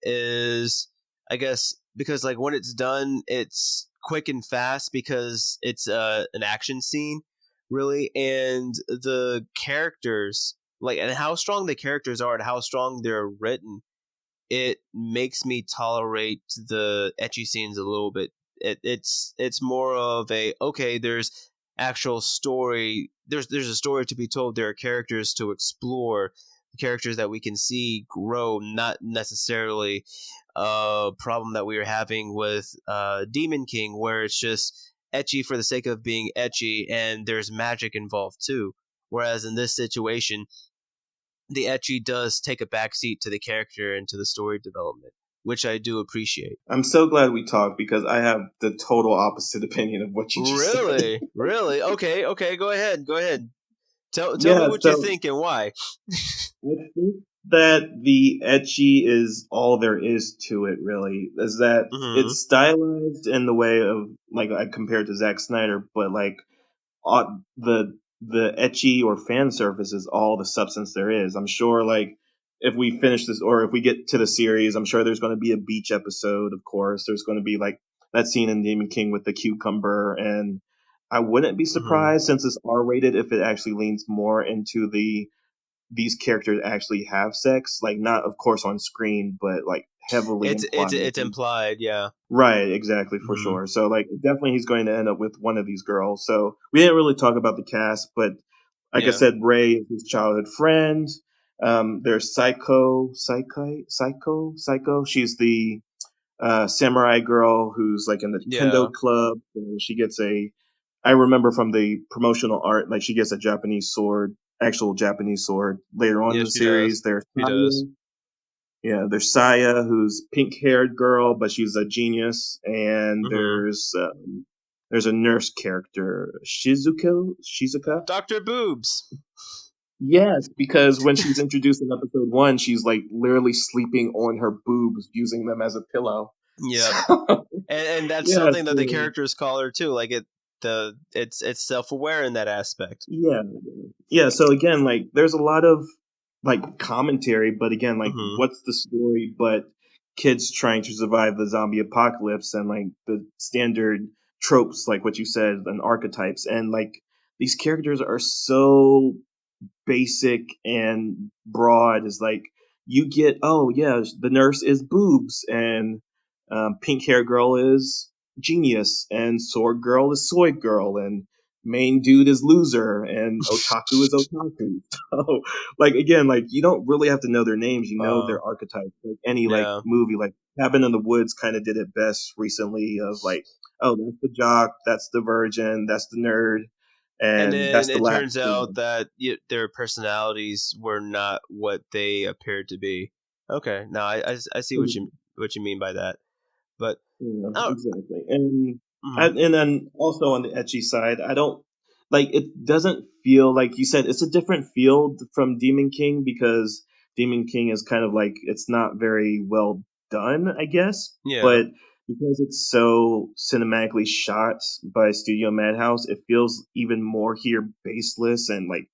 is, I guess, because like when it's done it's quick and fast because it's an action scene really, and the characters, like, and how strong the characters are and how strong they're written, it makes me tolerate the etchy scenes a little bit. It's more of a, okay, there's actual story. There's a story to be told. There are characters to explore, characters that we can see grow. Not necessarily a problem that we were having with Demon King, where it's just etchy for the sake of being etchy, and there's magic involved too. Whereas in this situation, the etchy does take a backseat to the character and to the story development, which I do appreciate. I'm so glad we talked because I have the total opposite opinion of what you just said. Really, really. Okay, okay. Go ahead. Go ahead. Tell me Yeah, what you so think and why. I think that the etchy is all there is to it. Really, is that Hmm. it's stylized in the way of like I compared to Zack Snyder, but like the etchy or fan surface is all the substance there is. I'm sure like if we finish this or if we get to the series, I'm sure there's going to be a beach episode. Of course, there's going to be like that scene in Demon King with the cucumber, and I wouldn't be Hmm. surprised since it's R rated if it actually leans more into these characters actually have sex, like not of course on screen, but like heavily implied. It's implied. Yeah. Right, exactly, for Hmm. sure. So like definitely he's going to end up with one of these girls. So we didn't really talk about the cast, but like I Yeah. said, Ray is his childhood friend. There's Psycho. She's the samurai girl who's like in the Yeah. kendo club. And she gets a, I remember from the promotional art, like she gets a Japanese sword, actual Japanese sword. Later on in Yeah. the She does. series, there's She does. Saya. Yeah, there's Saya, who's pink-haired girl, but she's a genius, and Hmm. there's a nurse character, Shizuka. Doctor Boobs. Yes, because when she's introduced in episode one, she's like literally sleeping on her boobs, using them as a pillow. Yep. So And that's yeah, something that the so, characters call her too. Like it's self aware in that aspect. yeah, yeah. So again, like there's a lot of like commentary, but again, like Hmm. what's the story? But kids trying to survive the zombie apocalypse and like the standard tropes, like what you said, and archetypes, and like these characters are so basic and broad is like you get, oh yeah, the nurse is boobs and pink hair girl is genius and sword girl is soy girl and main dude is loser and otaku is otaku. So like again, like you don't really have to know their names, you know their Wow. archetypes. Like any like Yeah. movie, like Cabin in the Woods kind of did it best recently of like, oh, that's the jock, that's the virgin, that's the nerd, And and that's then the it last turns out kid. that their personalities were not what they appeared to be. Okay, now I see what you mean by that. But Yeah, oh, exactly. And mhm. and then also on the etchy side, I don't. like it doesn't feel like you said it's a different field from Demon King because Demon King is kind of like it's not very well done, I guess, Yeah. but because it's so cinematically shot by Studio Madhouse, it feels even more here baseless and like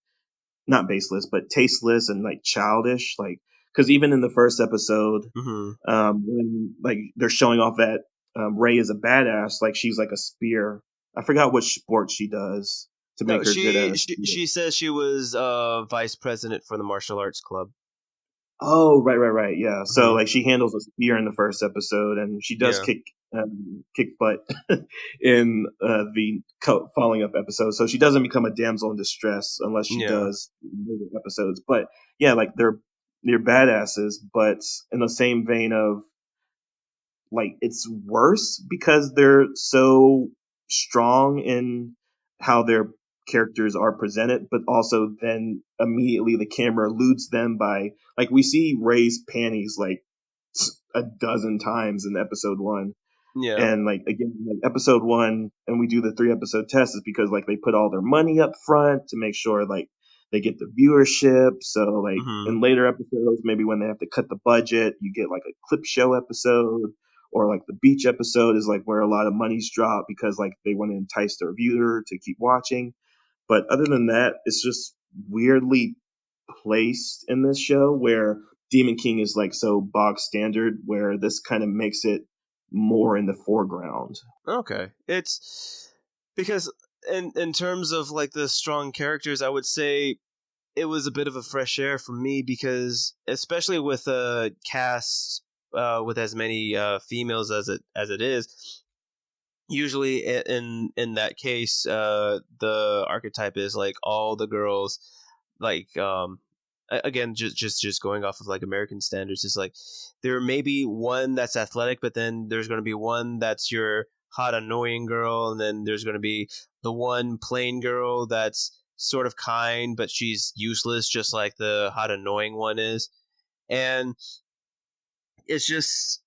not baseless, but tasteless and like childish. Like because even in the first episode, Hmm. when like they're showing off that Ray is a badass, like she's like a spear. I forgot which sport she does to No, make her good at she a she spear. she says she was vice president for the martial arts club. Oh, right, right, right. Yeah. So Hmm. like she handles a spear in the first episode, and she does Yeah. kick butt in the following up episode. So she doesn't become a damsel in distress unless she Yeah. does in later episodes. But yeah, like they're badasses, but in the same vein of like it's worse because they're so strong in how their characters are presented, but also then immediately the camera eludes them by like we see Ray's panties like a dozen times in episode one. Yeah. And like again, like episode one, and we do the 3 episode test is because like they put all their money up front to make sure like they get the viewership. So like Hmm. in later episodes, maybe when they have to cut the budget, you get like a clip show episode or like the beach episode is like where a lot of money's dropped because like they want to entice their viewer to keep watching. But other than that, it's just weirdly placed in this show where Demon King is like so bog standard, where this kind of makes it more in the foreground. Okay. It's because in terms of like the strong characters, I would say it was a bit of a fresh air for me because especially with a cast with as many females as it is, usually in that case the archetype is like all the girls like again just going off of like American standards, it's like there may be one that's athletic, but then there's going to be one that's your hot annoying girl, and then there's going to be the one plain girl that's sort of kind but she's useless just like the hot annoying one is. And it's just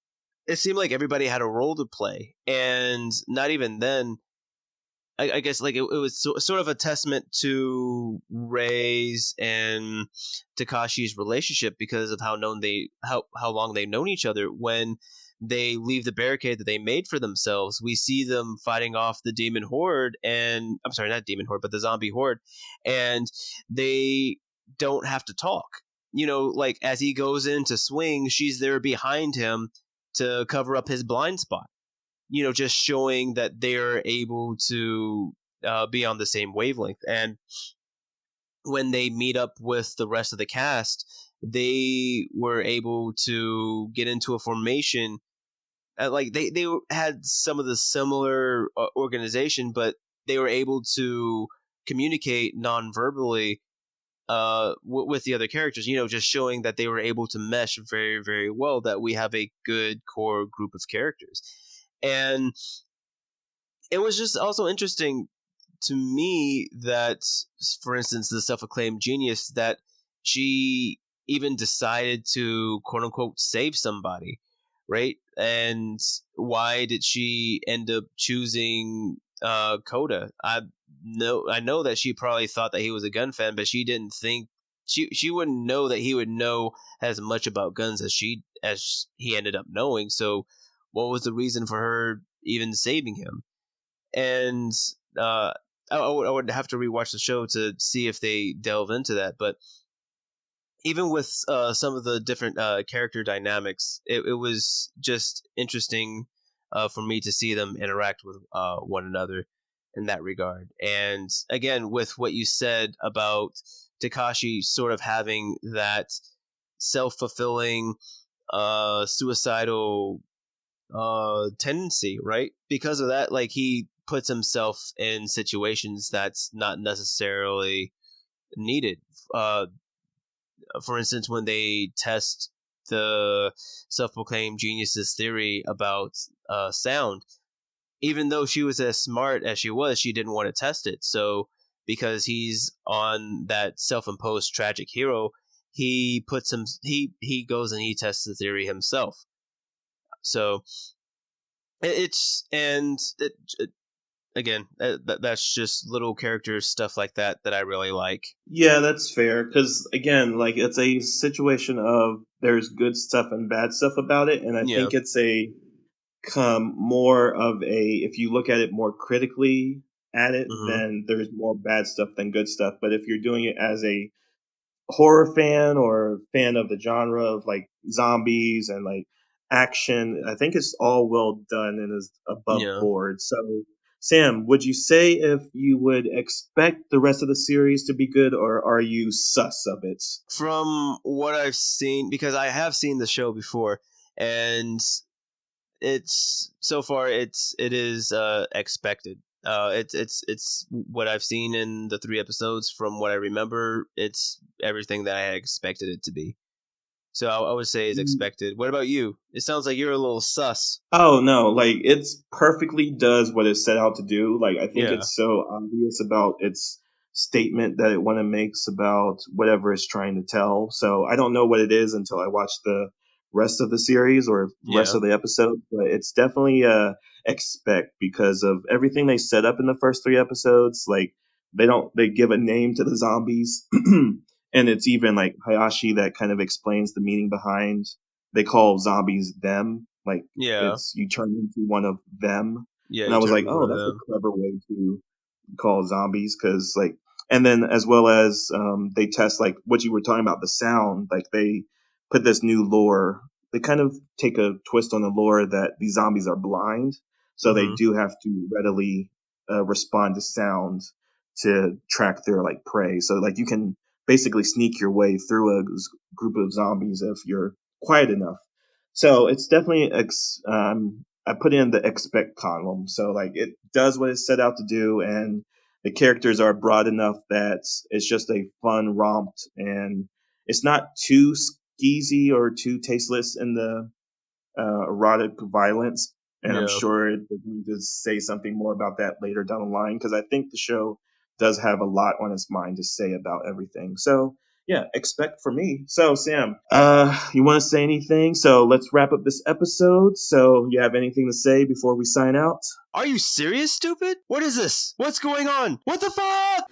it seemed like everybody had a role to play, and not even then I guess like it was sort of a testament to Ray's and Takashi's relationship because of how long they've known each other. When they leave the barricade that they made for themselves, we see them fighting off the demon horde, and I'm sorry, not demon horde, but the zombie horde, and they don't have to talk. Like as he goes in to swing, she's there behind him to cover up his blind spot, just showing that they're able to be on the same wavelength. And when they meet up with the rest of the cast, they were able to get into a formation. Like they had some of the similar organization, but they were able to communicate non-verbally with the other characters, just showing that they were able to mesh very, very well, that we have a good core group of characters. And it was just also interesting to me that, for instance, the self-acclaimed genius, that she even decided to quote unquote save somebody, right? And why did she end up choosing Coda? I know that she probably thought that he was a gun fan, but she didn't think she wouldn't know that he would know as much about guns as he ended up knowing. So what was the reason for her even saving him? And uh, I would have to rewatch the show to see if they delve into that. But even with some of the different character dynamics, it was just interesting for me to see them interact with one another in that regard. And again, with what you said about Takashi sort of having that self-fulfilling suicidal tendency, right? Because of that, like he puts himself in situations that's not necessarily needed. Uh, for instance, when they test the self-proclaimed genius's theory about sound, even though she was as smart as she was, she didn't want to test it. So because he's on that self-imposed tragic hero, he goes and he tests the theory himself. So it's and again, that's just little character stuff like that I really like. Yeah, that's fair. Because again, like it's a situation of there's good stuff and bad stuff about it, and I Yeah. think it's a more of a if you look at it more critically at it, Hmm. then there's more bad stuff than good stuff. But if you're doing it as a horror fan or fan of the genre of like zombies and like action, I think it's all well done and is above Yeah. board. So, Sam, would you say if you would expect the rest of the series to be good, or are you sus of it? From what I've seen, because I have seen the show before, and it's so far it is expected. It's what I've seen in the 3 episodes. From what I remember, it's everything that I expected it to be. So I would say it's expected. What about you? It sounds like you're a little sus. Oh no, like it's perfectly does what it set out to do. Like I think Yeah. it's so obvious about its statement that it want to makes about whatever it's trying to tell. So I don't know what it is until I watch the rest of the series or rest Yeah. of the episode, but it's definitely expect because of everything they set up in the first 3 episodes. Like they give a name to the zombies and it's even like Hayashi that kind of explains the meaning behind they call zombies them. Like Yeah. it's you turn into one of them. Yeah. And You I was turn like, into one oh, of that's a them. clever way to call zombies because like, and then as well as they test like what you were talking about the sound. Like they put this new lore. They kind of take a twist on the lore that these zombies are blind, so they Hmm. do have to readily respond to sound to track their like prey. So like you can basically sneak your way through a group of zombies if you're quiet enough. So it's definitely I put in the expect column. So like it does what it set out to do, and the characters are broad enough that it's just a fun romp, and it's not too skeezy or too tasteless in the erotic violence. And I'm Yeah. sure they're going to say something more about that later down the line because I think the show does have a lot on its mind to say about everything. So yeah, expect for me. So Sam, you want to say anything? So let's wrap up this episode. So you have anything to say before we sign out? Are you serious, stupid? What is this? What's going on? What the fuck?